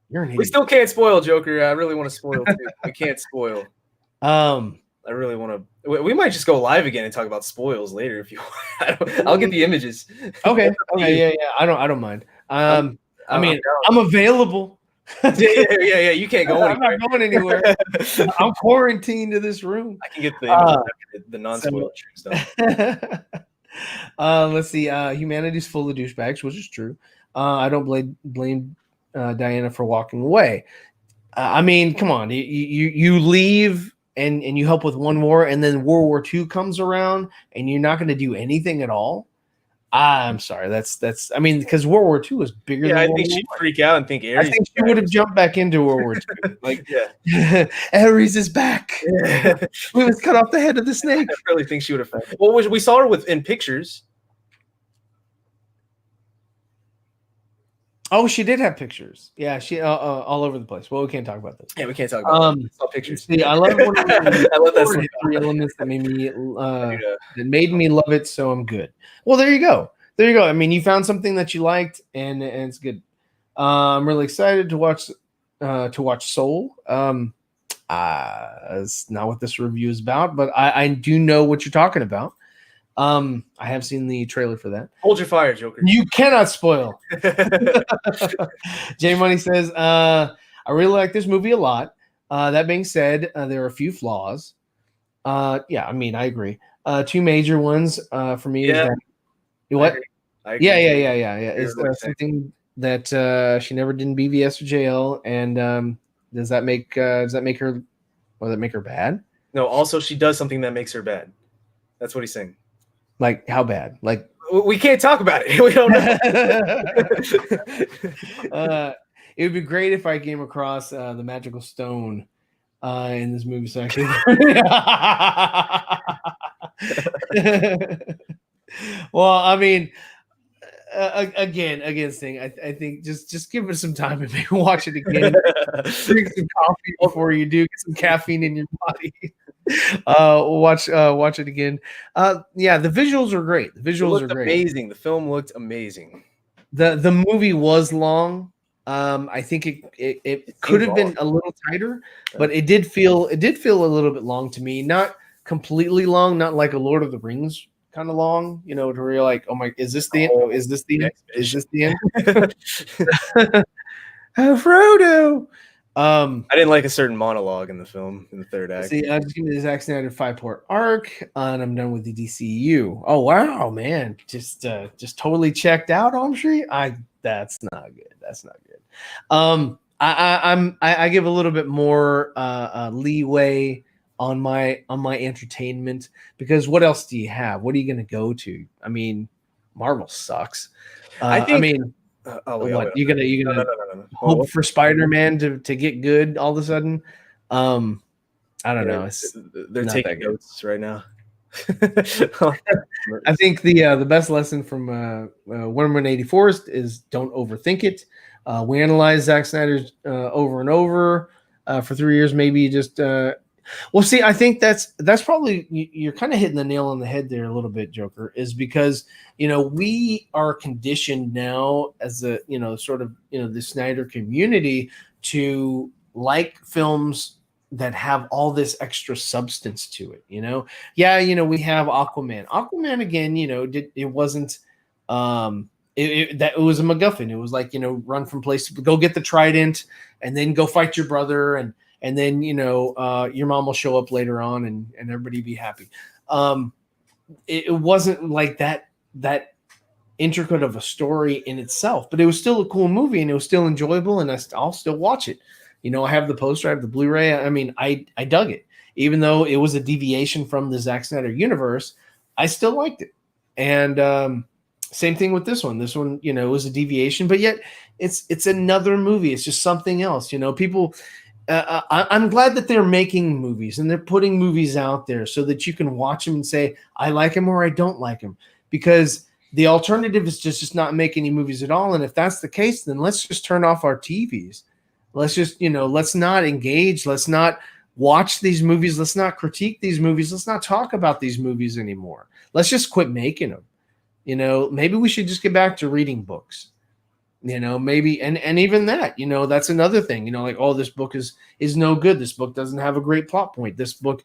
you're an idiot. We still can't spoil, Joker. I really want to spoil too. We can't spoil. I really want to. We might just go live again and talk about spoils later if you want. I'll get the images. Okay. Yeah. I don't mind. I mean, I'm available. Yeah. You can't go anywhere. I'm not going anywhere. I'm quarantined to this room. I can get the non-spoiler stuff. Let's see. Humanity's full of douchebags, which is true. I don't blame Diana for walking away. I mean, come on. You leave. And you help with one war, and then World War II comes around, and you're not going to do anything at all. I'm sorry. That's. I mean, because World War II was bigger. Yeah, than I think she'd freak out and think Ares. I think she would have jumped back into World War II. Like, yeah, Ares is back. Yeah. We must cut off the head of the snake. I really think she would have. Well, we saw her in pictures. Oh, she did have pictures. Yeah, she all over the place. Well, we can't talk about this. Yeah, we can't talk about pictures. See, I love I love that three elements that made me love it. So I'm good. Well, there you go. I mean, you found something that you liked, and it's good. I'm really excited to watch Soul. It's not what this review is about, but I do know what you're talking about. I have seen the trailer for that. Hold your fire, Joker. You cannot spoil. J Money says, I really like this movie a lot. That being said, there are a few flaws. Yeah, I mean, I agree. Two major ones for me is that what? I agree. Yeah. Is something that she never did in BVS or JL, and does that make her bad? No, also she does something that makes her bad. That's what he's saying. Like, how bad? Like, we can't talk about it. We don't know. It would be great if I came across the magical stone in this movie section. Well, I mean, again, Sting, I think just give it some time and maybe watch it again. Drink some coffee before you do. Get some caffeine in your body. Watch it again. Yeah, the visuals are great. The It visuals are looked great. amazing. The film looked amazing. The movie was long. I think it It could seemed have long. been a little tighter, Yeah. but it did feel a little bit long to me. Not completely long, not like a Lord of the Rings kind of long, to where you're like, oh my, is this the end? Oh, Is this the the end? Is exhibition. this the end? Oh, Frodo. I didn't like a certain monologue in the film in the third act. See, I'm just giving the Zack Snyder 5-part arc, and I'm done with the DCU. Oh wow, man, just totally checked out on Street. That's not good. That's not good. I give a little bit more leeway on my entertainment, because what else do you have? What are you going to go to? I mean, Marvel sucks. I I think. mean, Wait, what wait. you No, no, gonna no, no, no. hope for Spider-Man to get good all of a sudden? I don't Yeah, know. It's they're not taking that good. notes right now. I think the best lesson from Wonder Woman 84 is don't overthink it. We analyzed Zack Snyder's over and over for 3 years. Maybe just well, see, I think that's probably, you're kind of hitting the nail on the head there a little bit, Joker, is because we are conditioned now as a sort of the Snyder community to like films that have all this extra substance to it. Yeah, we have Aquaman. Aquaman again, it wasn't that it was a MacGuffin. It was like, run from place to go get the trident and then go fight your brother, and then your mom will show up later on, and everybody be happy. It wasn't like that intricate of a story in itself, but it was still a cool movie, and it was still enjoyable, and I'll still watch it. I have the poster, I have the Blu-ray. I mean, I dug it, even though it was a deviation from the Zack Snyder universe. I still liked it, and same thing with this one. This one, was a deviation, but yet it's another movie. It's just something else. People. I'm glad that they're making movies and they're putting movies out there so that you can watch them and say, I like them or I don't like them, because the alternative is just not make any movies at all. And if that's the case, then let's just turn off our TVs. Let's just, let's not engage. Let's not watch these movies. Let's not critique these movies. Let's not talk about these movies anymore. Let's just quit making them. Maybe we should just get back to reading books. Maybe, and even that, that's another thing, like, oh, this book is no good. This book doesn't have a great plot point. This book,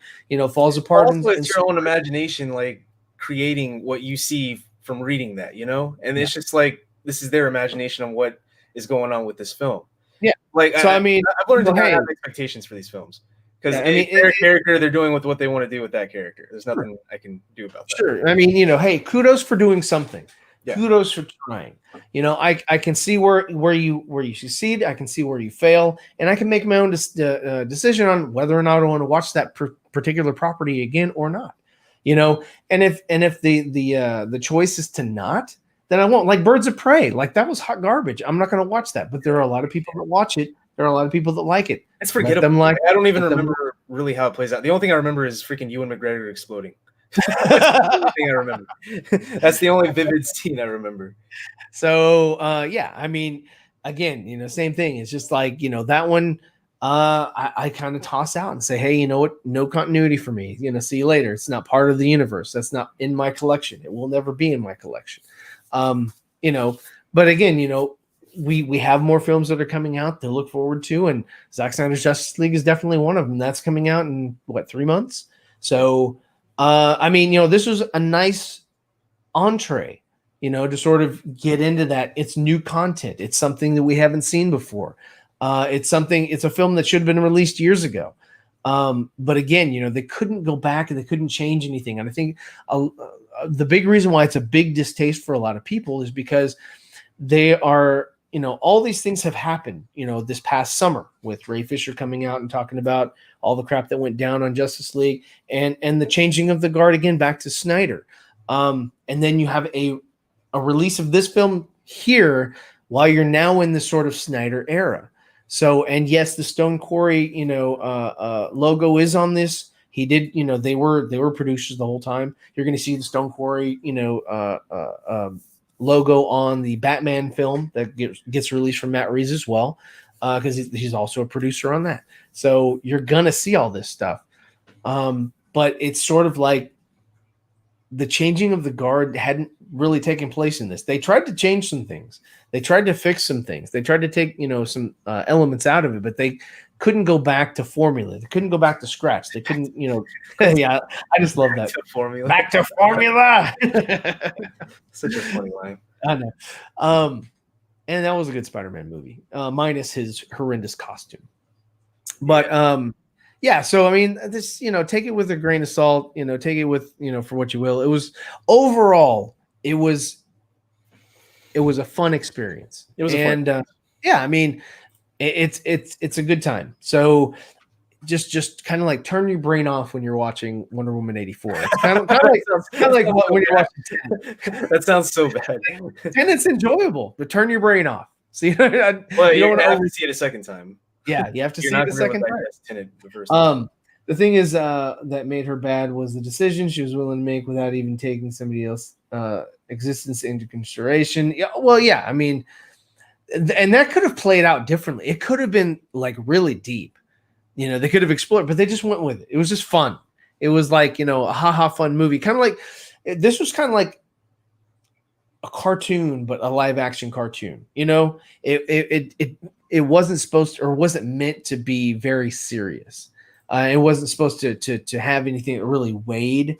falls apart. Also, it's your own imagination, like creating what you see from reading that, and it's just like, this is their imagination on what is going on with this film. Yeah. Like, so I mean, I've learned to not have expectations for these films, because their character, they're doing with what they want to do with that character. There's nothing I can do about that. Sure. I mean, hey, kudos for doing something. Yeah. Kudos for trying. I can see where you succeed. I can see where you fail, and I can make my own decision on whether or not I want to watch that particular property again or not. And if the choice is to not, then I won't. Like Birds of Prey, like that was hot garbage. I'm not going to watch that. But there are a lot of people that watch it. There are a lot of people that like it. It's forgettable. I don't even remember really how it plays out. The only thing I remember is freaking Ewan McGregor exploding. That's the only thing I remember. That's the only vivid scene I remember. So yeah, I mean, again, same thing. It's just like, that one I kind of toss out and say, hey, you know what? No continuity for me. See you later. It's not part of the universe. That's not in my collection. It will never be in my collection. But again, we have more films that are coming out to look forward to, and Zack Snyder's Justice League is definitely one of them. That's coming out in 3 months. So I mean, this was a nice entree, to sort of get into that. It's new content. It's something that we haven't seen before. It's a film that should have been released years ago. But again, they couldn't go back and they couldn't change anything. And I think the big reason why it's a big distaste for a lot of people is because they are, all these things have happened, this past summer with Ray Fisher coming out and talking about all the crap that went down on Justice League, and the changing of the guard again back to Snyder. And then you have a release of this film here while you're now in this sort of Snyder era. So, and yes, the Stone Quarry, logo is on this. He did, they were producers the whole time. You're going to see the Stone Quarry, logo on the Batman film that gets released from Matt Reeves as well, because he's also a producer on that. So you're gonna see all this stuff. But it's sort of like the changing of the guard hadn't really taken place in this. They tried to change some things. They tried to fix some things. They tried to take, some elements out of it, but they couldn't go back to formula. They couldn't go back to scratch. They couldn't, yeah, I just love that. Formula. Back to formula. Such a funny line. I know. And that was a good Spider-Man movie, minus his horrendous costume. But yeah, so I mean, this, take it with a grain of salt, take it with, for what you will. It was overall, it was a fun experience. It was yeah, I mean, it's a good time. So just kind of like turn your brain off when you're watching Wonder Woman 84. It's kind of like when you're watching Tenet. That sounds so bad. Tenet's enjoyable, but turn your brain off. So you don't have to see it a second time. Yeah, you have to see it a second time. Tenet the first time. The thing is that made her bad was the decision she was willing to make without even taking somebody else's existence into consideration. Yeah, well, yeah, I mean, and that could have played out differently. It could have been like really deep. They could have explored, but they just went with it. It was just fun. It was like, a haha fun movie. Kind of like, this was kind of like a cartoon, but a live action cartoon. It wasn't supposed to, or wasn't meant to be very serious. It wasn't supposed to have anything that really weighed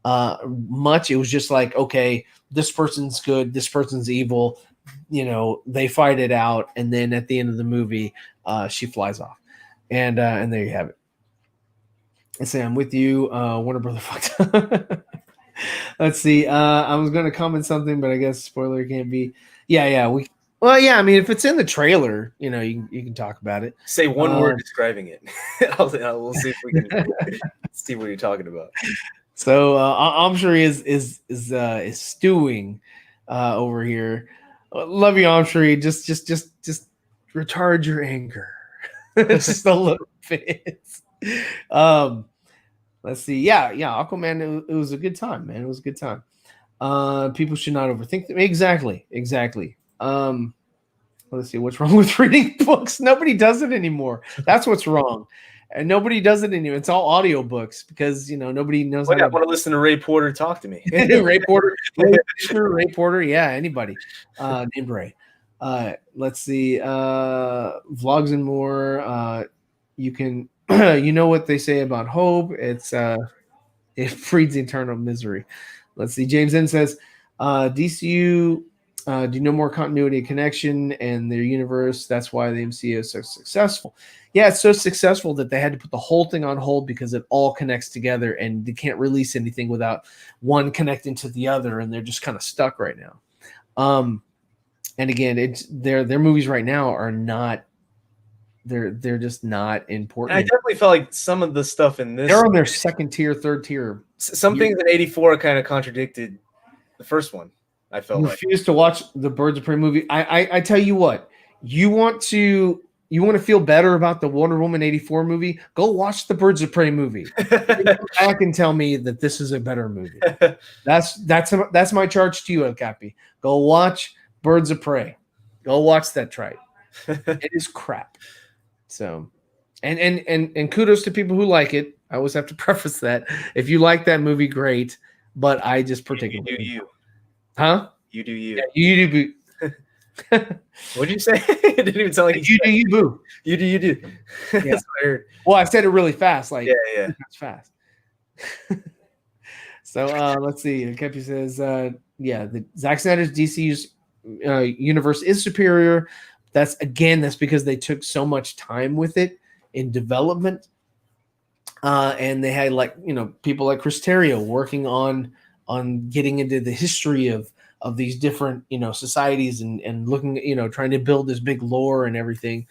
much. It was just like, okay, this person's good, this person's evil. They fight it out, and then at the end of the movie, she flies off, and there you have it. I say I'm with you, Warner Brother fucked. Let's see. I was going to comment something, but I guess spoiler can't be. Yeah. Well, yeah. I mean, if it's in the trailer, you can talk about it. Say one word describing it. We'll see if we can see what you're talking about. So I'm sure he is stewing over here. Love you, Amshri. Just retard your anger. Just a little bit. Let's see. Yeah. Aquaman. It was a good time, man. It was a good time. People should not overthink them. Exactly. Let's see. What's wrong with reading books? Nobody does it anymore. That's what's wrong. And nobody does it anymore. It's all audiobooks because nobody knows. I want to listen to Ray Porter talk to me. Ray Porter. Yeah, anybody named Ray. Let's see. Vlogs and more. You can. What they say about hope. It breeds eternal misery. Let's see. James N says, DCU. Do no more continuity and connection and their universe. That's why the MCU is so successful. Yeah, it's so successful that they had to put the whole thing on hold because it all connects together and they can't release anything without one connecting to the other, and they're just kind of stuck right now. And again, it's their movies right now are not. They're just not important. And I definitely felt like some of the stuff in this, they're on their second tier, third tier. Some things in 84 kind of contradicted the first one. I felt refused to watch the Birds of Prey movie. I tell you what, you want to feel better about the Wonder Woman 84 movie? Go watch the Birds of Prey movie. Come back and tell me that this is a better movie. That's my charge to you, El Capi. Go watch Birds of Prey. Go watch that tripe. It is crap. So, and kudos to people who like it. I always have to preface that. If you like that movie, great. But I just particularly you do you. Huh? You do you. Yeah, you do boo. What did you say? It didn't even sound like you do you boo. You do you do. Yeah. That's what I heard. Well, I said it really fast. Like it's fast. So let's see. Kepi says, the Zack Snyder's DC's universe is superior. That's because they took so much time with it in development. And they had people like Chris Terrio working on getting into the history of these different, societies and looking, trying to build this big lore and everything,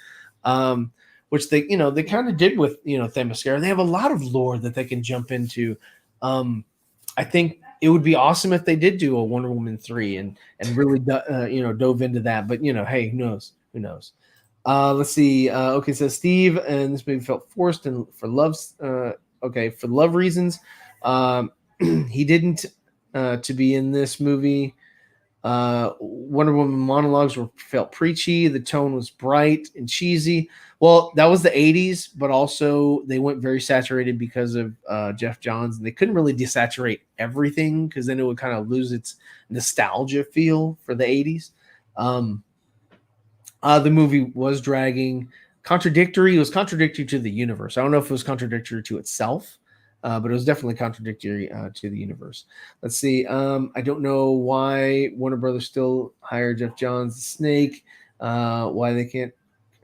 which they kind of did with, Themyscira. They have a lot of lore that they can jump into. I think it would be awesome if they did do a Wonder Woman 3 and really, dove into that. But, hey, who knows? Who knows? Let's see. Okay, so Steve, and this movie felt forced and for love reasons. He didn't to be in this movie. Wonder Woman monologues felt preachy. The tone was bright and cheesy. Well, that was the 80s, but also they went very saturated because of Jeff Johns, and they couldn't really desaturate everything because then it would kind of lose its nostalgia feel for the 80s. The movie was dragging, contradictory. It was contradictory to the universe. I don't know if it was contradictory to itself, but it was definitely contradictory to the universe. Let's see. I don't know why Warner Brothers still hire Jeff Johns, the Snake. Why they can't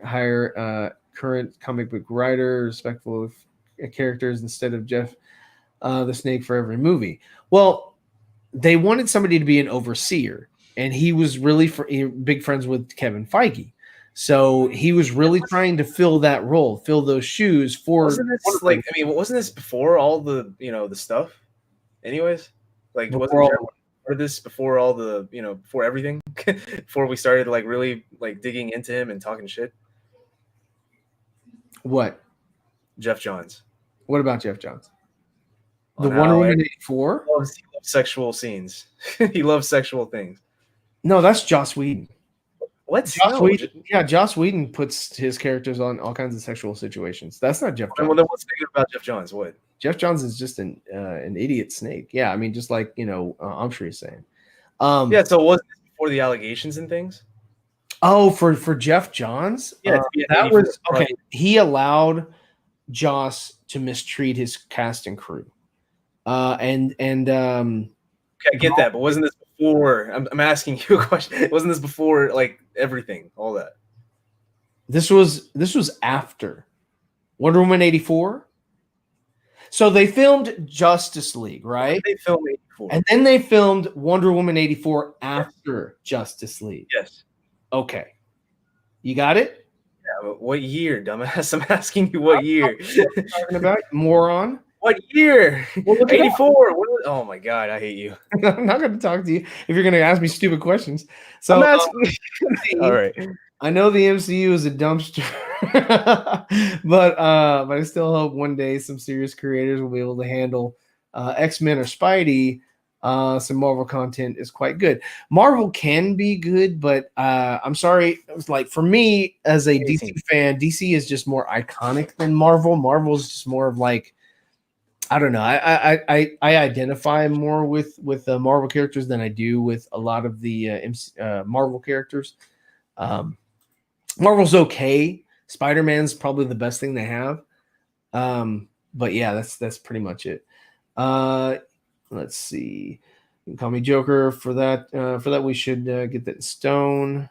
hire current comic book writer, respectful of characters instead of Jeff the Snake for every movie. Well, they wanted somebody to be an overseer, and he was really big friends with Kevin Feige. So he was really trying to fill that role, fill those shoes for. Wasn't this like? I mean, wasn't this before all the the stuff? Anyways, like wasn't this before all the before everything? Before we started like really like digging into him and talking shit. What? Jeff Johns. What about Jeff Johns? The Wonder Woman 84? He loves sexual scenes. He loves sexual things. No, that's Joss Whedon. What? Joss Whedon puts his characters on all kinds of sexual situations. That's not Jeff Johns. Well, then what's negative about Jeff Johns? What? Jeff Johns is just an idiot snake. Yeah, I mean, just like Umshri is saying. Yeah. So wasn't this before the allegations and things? Oh, for Jeff Johns? Yeah, that was okay. He allowed Joss to mistreat his cast and crew. Okay, I get that, but wasn't this before? I'm asking you a question. Wasn't this before like everything, all that? This was after Wonder Woman 84. So they filmed Justice League, right? They filmed 84, and then they filmed Wonder Woman 84 after Justice League. Yes. Okay, you got it. Yeah, but what year, dumbass? I'm asking you what year. What are you talking about, moron? What year? 84. Oh my god, I hate you. I'm not going to talk to you if you're going to ask me stupid questions. So I'm asking. All right. I know the MCU is a dumpster, but I still hope one day some serious creators will be able to handle X-Men or Spidey. Some Marvel content is quite good. Marvel can be good, but I'm sorry. It was like for me as a DC fan, DC is just more iconic than Marvel. Marvel is just more of like, I don't know. I identify more with the Marvel characters than I do with a lot of the Marvel characters. Marvel's okay. Spider-Man's probably the best thing they have. But yeah, that's pretty much it. Let's see. You can call me Joker for that. For that, we should get that in stone.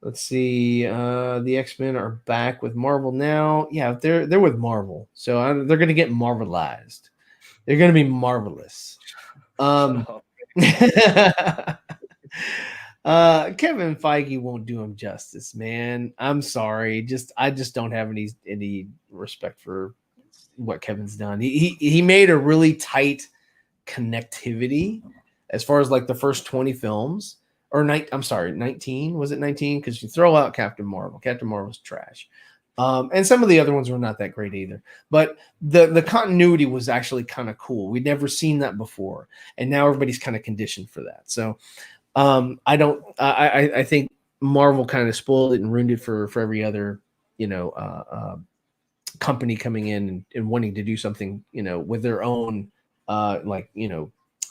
Let's see. The X-Men are back with Marvel now. Yeah, they're with Marvel, so they're going to get marvelized. They're going to be marvelous. Kevin Feige won't do him justice, man. I'm sorry. I just don't have any respect for what Kevin's done. He made a really tight connectivity as far as like the first 20 films. Or 19. Was it 19? Because you throw out Captain Marvel. Captain Marvel's trash. And some of the other ones were not that great either. But the continuity was actually kind of cool. We'd never seen that before. And now everybody's kind of conditioned for that. So I think Marvel kind of spoiled it and ruined it for every other, company coming in and wanting to do something, with their own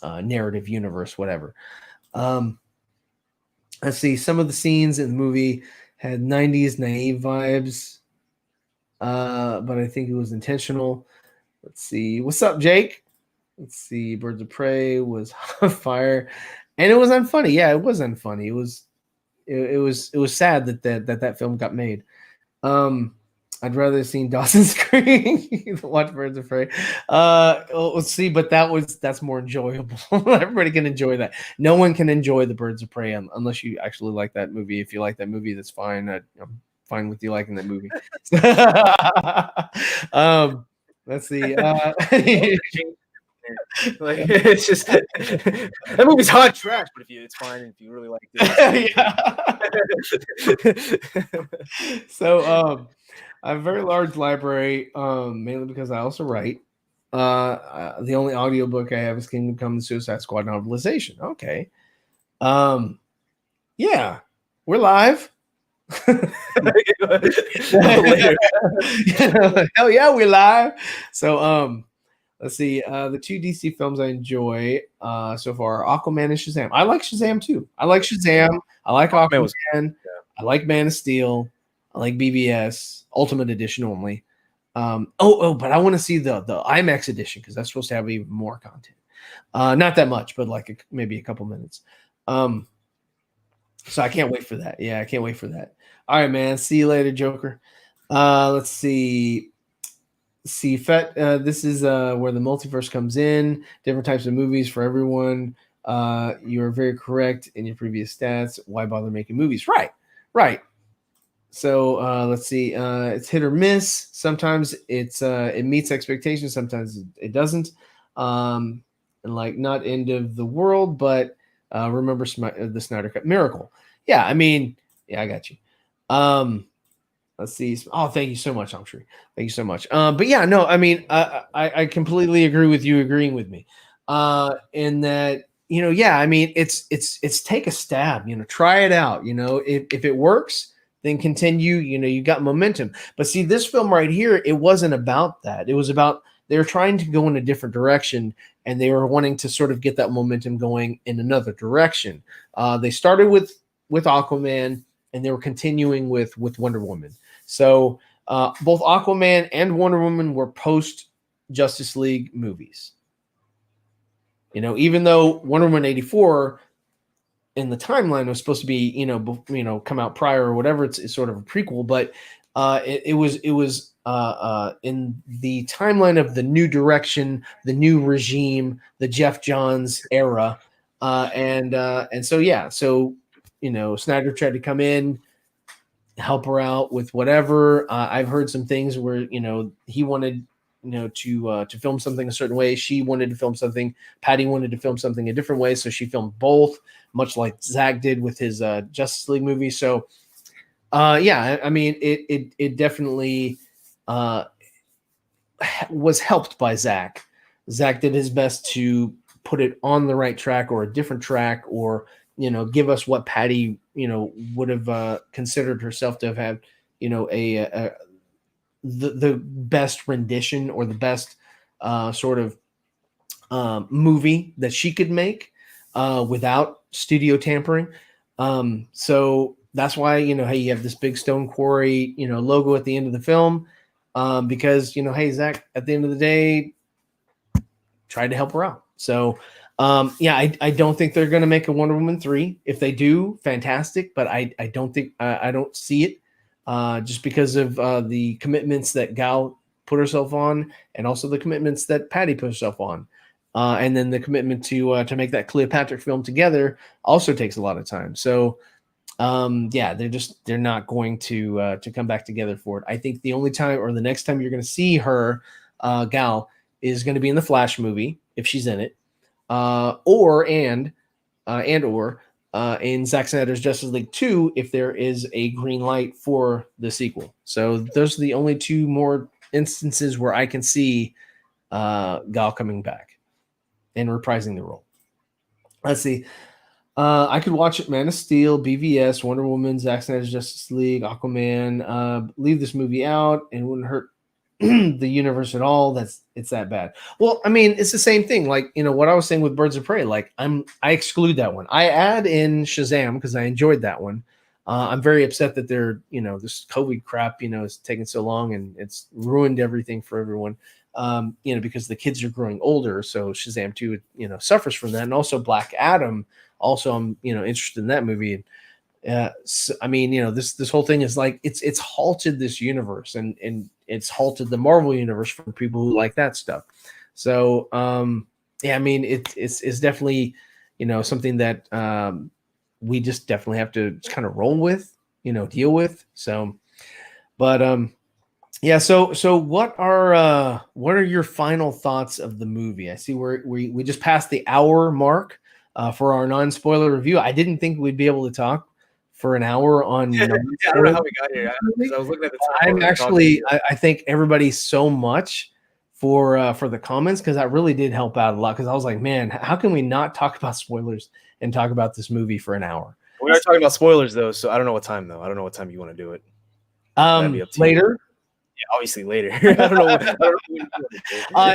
narrative universe, whatever. Let's see. Some of the scenes in the movie had 90s naive vibes, but I think it was intentional. Let's see. What's up, Jake? Let's see. Birds of Prey was on fire, and it was unfunny. Yeah, it was unfunny. It was sad that film got made. I'd rather have seen Dawson's Creek than watch Birds of Prey. Let's see, but that's more enjoyable. Everybody can enjoy that. No one can enjoy the Birds of Prey unless you actually like that movie. If you like that movie, that's fine. I'm fine with you liking that movie. Let's see. Like it's just that movie's hot trash, but it's fine if you really like it. So I have a very large library, mainly because I also write. The only audiobook I have is Kingdom Come: The Suicide Squad novelization. Okay. Yeah, we're live. Later. Hell yeah, we're live. So let's see. The two DC films I enjoy so far are Aquaman and Shazam. I like Shazam too. I like Shazam. I like Aquaman was Aquaman. I like Man of Steel. I like BBS Ultimate Edition only. But I want to see the IMAX edition because that's supposed to have even more content. Not that much, but like maybe a couple minutes. So I can't wait for that. Yeah, I can't wait for that. All right, man. See you later, Joker. Let's see. Zeeverfett, this is where the multiverse comes in. Different types of movies for everyone. You are very correct in your previous stats. Why bother making movies? Right. So let's see. It's hit or miss. Sometimes it meets expectations. Sometimes it doesn't. And like not end of the world, but remember the Snyder Cut miracle. Yeah, I mean, yeah, I got you. Let's see. Oh, thank you so much, Amshri. Thank you so much. But yeah, no, I mean, I completely agree with you agreeing with me. In that, yeah, I mean, it's take a stab, try it out. If it works, then continue. You got momentum. But see, this film right here, it wasn't about that. It was about they were trying to go in a different direction, and they were wanting to sort of get that momentum going in another direction. They started with Aquaman, and they were continuing with Wonder Woman. So both Aquaman and Wonder Woman were post Justice League movies. Even though Wonder Woman 84 in the timeline was supposed to be, come out prior or whatever, it's sort of a prequel, but it was in the timeline of the new direction, the new regime, the Jeff Johns era, and so yeah, so Snyder tried to come in, help her out with whatever. I've heard some things where he wanted to film something a certain way. She wanted to film something. Patty wanted to film something a different way, so she filmed both, much like Zach did with his Justice League movie. So, yeah, I mean, it definitely was helped by Zach. Zach did his best to put it on the right track or a different track, or give us what Patty would have considered herself to have had the best rendition or the best sort of movie that she could make without studio tampering. So that's why hey, you have this big Stone Quarry logo at the end of the film, because hey, Zach, at the end of the day, tried to help her out. So yeah, I don't think they're going to make a Wonder Woman 3. If they do, fantastic. But I don't think I don't see it just because of the commitments that Gal put herself on, and also the commitments that Patty put herself on, and then the commitment to make that Cleopatra film together also takes a lot of time. So yeah, they're not going to come back together for it. I think the only time or the next time you're going to see her, Gal, is going to be in the Flash movie if she's in it. Or in Zack Snyder's Justice League 2 if there is a green light for the sequel. So those are the only two more instances where I can see Gal coming back and reprising the role. Let's see. I could watch it: Man of Steel, BVS, Wonder Woman, Zack Snyder's Justice League, Aquaman. Leave this movie out and it wouldn't hurt the universe at all. It's that bad. Well, I mean, it's the same thing. Like, what I was saying with Birds of Prey, like I exclude that one. I add in Shazam because I enjoyed that one. I'm very upset that they're, this COVID crap, is taking so long and it's ruined everything for everyone. Because the kids are growing older. So Shazam 2, suffers from that. And also Black Adam. Also, I'm, interested in that movie. So, I mean, this whole thing is like it's halted this universe and it's halted the Marvel universe for people who like that stuff. So yeah, I mean it's definitely something that we just definitely have to kind of roll with, deal with. So, but yeah. So what are your final thoughts of the movie? I see we just passed the hour mark for our non-spoiler review. I didn't think we'd be able to talk for an hour on. Yeah, I don't know how we got here. I was looking at the time. I'm actually, I thank everybody so much for the comments, because that really did help out a lot. Because I was like, man, how can we not talk about spoilers and talk about this movie for an hour. We are talking about spoilers though, so I don't know what time though. I don't know what time you want to do it. That'd be up to Later. Yeah, obviously later. I don't know.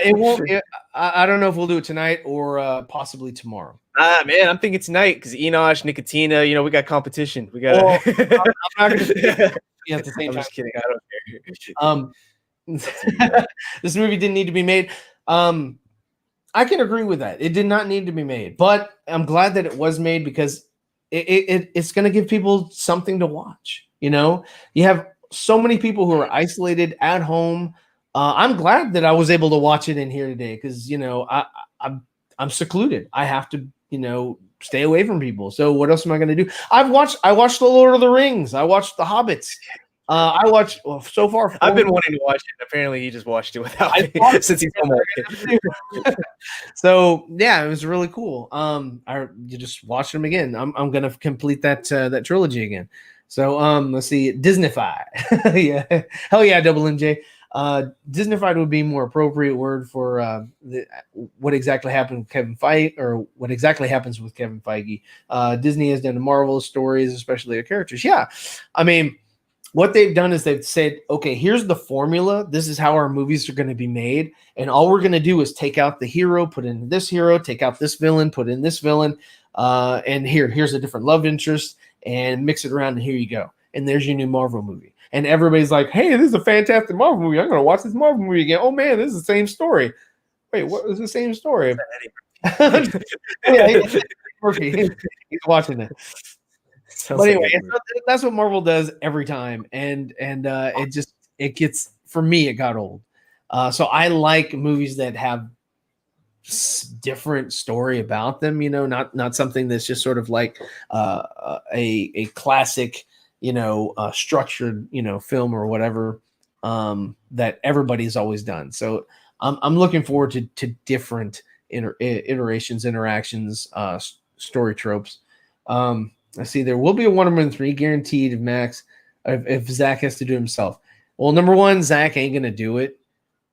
It won't. I don't know if we'll do it tonight or possibly tomorrow. Man, I'm thinking tonight because Enosh, Nicotina, we got competition. We got. Well, I'm not gonna. Yeah, at the same I'm time. just kidding. I don't care. This movie didn't need to be made. I can agree with that. It did not need to be made, but I'm glad that it was made because it's going to give people something to watch. You have so many people who are isolated at home. I'm glad that I was able to watch it in here today because I'm secluded. I have to stay away from people. So what else am I going to do? I watched The Lord of the Rings. I watched The Hobbits. I watched so far. I've been wanting to watch it. Apparently, he just watched it without me since he's home. So yeah, it was really cool. You just watch them again. I'm gonna complete that trilogy again. So let's see, Disneyfy. Yeah, hell yeah, Double MJ. Disneyfied would be more appropriate word for what exactly happened with Kevin Feige, or what exactly happens with Kevin Feige. Disney has done the Marvel stories, especially their characters. Yeah, I mean, what they've done is they've said, okay, here's the formula. This is how our movies are going to be made. And all we're going to do is take out the hero, put in this hero, take out this villain, put in this villain. And here's a different love interest, and mix it around. And here you go. And there's your new Marvel movie. And everybody's like, hey, this is a fantastic Marvel movie. I'm going to watch this Marvel movie again. Oh man, this is the same story. Wait, what is the same story? Yeah, he's watching it. But anyway, that's what Marvel does every time, and it gets, for me, it got old. So I like movies that have different story about them. Not something that's just sort of like a classic, structured, film or whatever that everybody's always done. So I'm looking forward to different iterations, interactions, story tropes. I see there will be a Wonder Woman 3 guaranteed, Max, if Zach has to do it himself. Well, number one, Zach ain't going to do it.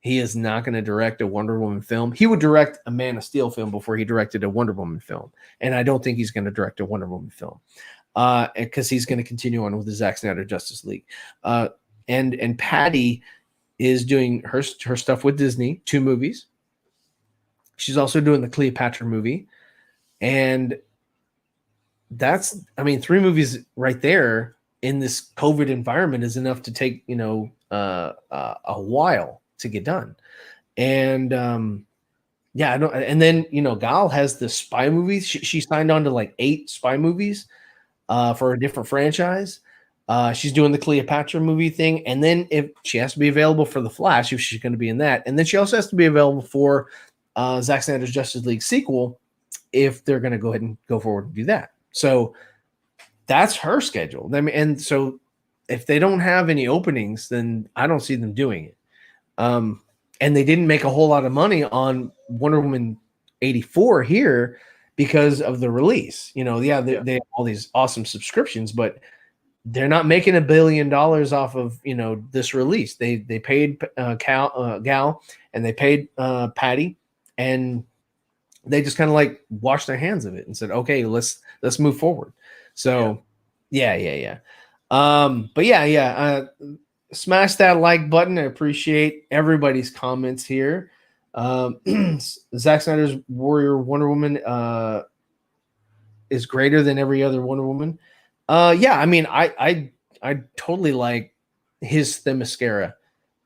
He is not going to direct a Wonder Woman film. He would direct a Man of Steel film before he directed a Wonder Woman film. And I don't think he's going to direct a Wonder Woman film because he's going to continue on with the Zack Snyder Justice League. And Patty is doing her stuff with Disney, 2 movies. She's also doing the Cleopatra movie. And 3 movies right there in this COVID environment is enough to take, a while to get done. And I don't, and then, Gal has the spy movies. She signed on to like 8 spy movies for a different franchise. She's doing the Cleopatra movie thing. And then if she has to be available for the Flash, if she's going to be in that. And then she also has to be available for Zack Snyder's Justice League sequel if they're going to go ahead and go forward and do that. So that's her schedule. I mean, and so if they don't have any openings, then I don't see them doing it. And they didn't make a whole lot of money on Wonder Woman 84 here because of the release. They have all these awesome subscriptions, but they're not making $1 billion off of this release. They paid Gal and they paid Patty, and they just kind of like washed their hands of it and said, okay, let's move forward. So yeah. Smash that like button. I appreciate everybody's comments here. Zack Snyder's Warrior Wonder Woman is greater than every other Wonder Woman. I totally like his Themyscira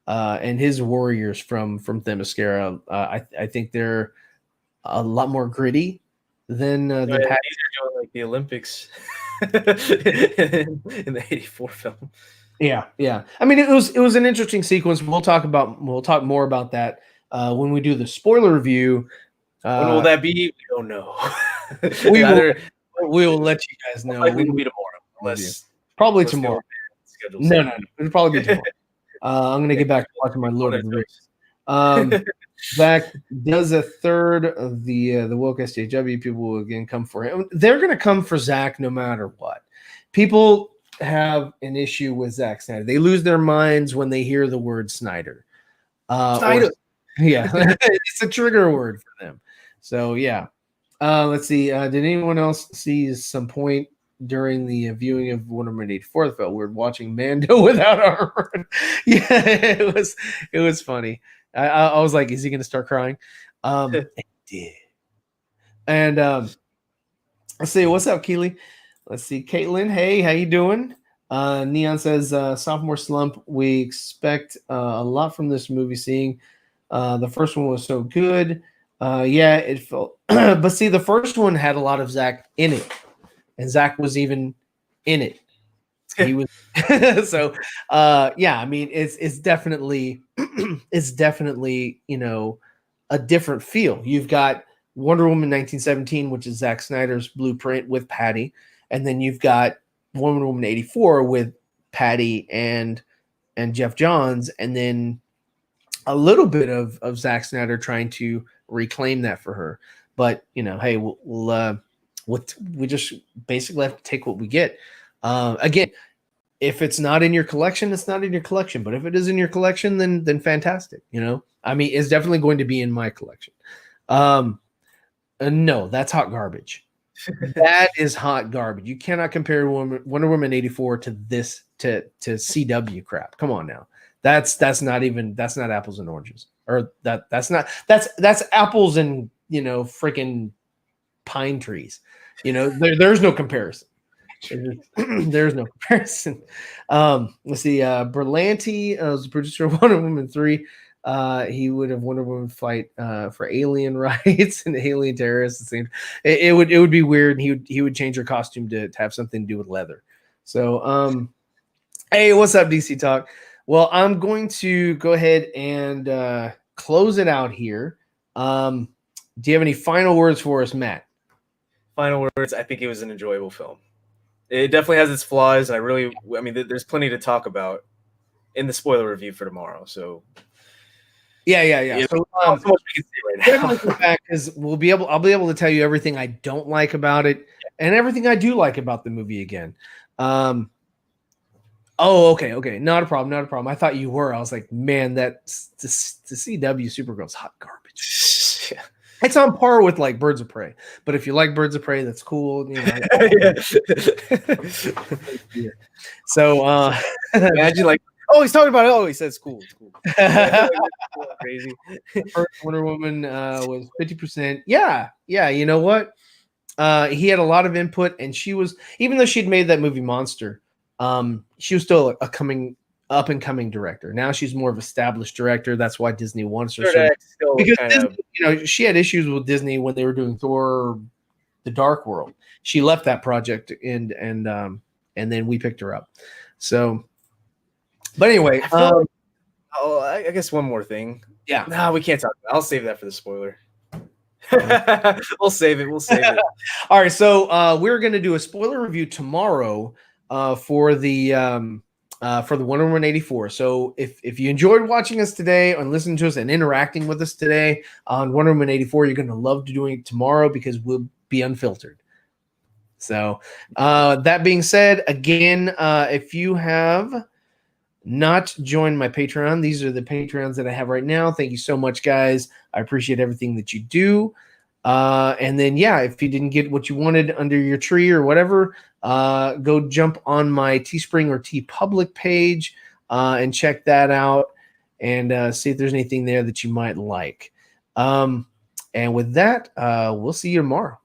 and his warriors from Themyscira. I think they're a lot more gritty than these are doing like the Olympics in the 84 film. Yeah. I mean, it was an interesting sequence. We'll talk more about that when we do the spoiler review. When will that be? We don't know. we will let you guys know. It will be tomorrow, unless probably tomorrow. No, it'll probably be tomorrow. I'm gonna get back to watching my Lord of the Rings. Zach does a third of the woke SJW. People will again come for him. They're gonna come for Zach no matter what. People have an issue with Zack Snyder. They lose their minds when they hear the word Snyder. Snyder. It's a trigger word for them. So yeah. Let's see. Did anyone else see some point during the viewing of Wonder Woman 84 that felt weird watching Mando without armor? Yeah, it was funny. I was like, is he going to start crying? He did. And let's see. What's up, Keely? Let's see. Caitlin, hey, how you doing? Neon says sophomore slump. We expect a lot from this movie. Seeing the first one was so good. Yeah, it felt. But see, the first one had a lot of Zach in it, and Zach was even in it. He was so. Yeah, I mean, it's definitely it's definitely a different feel. You've got Wonder Woman 1917, which is Zack Snyder's blueprint with Patty, and then you've got Wonder Woman 84 with Patty and Jeff Johns, and then a little bit of Zack Snyder trying to reclaim that for her. But hey, we just basically have to take what we get. Again, if it's not in your collection, it's not in your collection. But if it is in your collection, then fantastic. I mean, it's definitely going to be in my collection. No, that's hot garbage. That is hot garbage. You cannot compare Wonder Woman 84 to this to CW crap. Come on now. That's not apples and oranges. Or that's apples and freaking pine trees. There's no comparison. There's no comparison. Let's see. Berlanti was the producer of Wonder Woman 3. He would have Wonder Woman fight for alien rights and alien terrorists. It would be weird. He would change her costume to have something to do with leather. So hey, what's up, DC Talk? Well, I'm going to go ahead and close it out here. Do you have any final words for us, Matt? Final words. I think it was an enjoyable film. It definitely has its flaws, and I mean, there's plenty to talk about in the spoiler review for tomorrow. So, yeah. So, so much we can say right now. come back because I'll be able to tell you everything I don't like about it and everything I do like about the movie again. Oh, okay, not a problem. I thought you were. I was like, man, that's the CW Supergirl's hot garbage. Yeah. It's on par with like Birds of Prey, but if you like Birds of Prey, that's cool. So imagine like, oh, he's talking about it. Oh, he says cool. It's cool. Crazy. First Wonder Woman was 50%. Yeah. You know what? He had a lot of input, and she was, even though she'd made that movie Monster, she was still a up and coming director. Now she's more of an established director. That's why Disney wants her. Because Disney, she had issues with Disney when they were doing Thor: The Dark World. She left that project and then we picked her up. So, but anyway, I guess one more thing. Yeah. No, we can't talk about it. I'll save that for the spoiler. We'll save it. All right. So we're going to do a spoiler review tomorrow for the Wonder Woman 84. So if you enjoyed watching us today and listening to us and interacting with us today on Wonder Woman 84, you're going to love doing it tomorrow because we'll be unfiltered. So that being said, again, if you have not joined my Patreon, these are the Patreons that I have right now. Thank you so much, guys. I appreciate everything that you do. And then, yeah, if you didn't get what you wanted under your tree or whatever, go jump on my Teespring or TeePublic page and check that out and see if there's anything there that you might like. And with that, we'll see you tomorrow.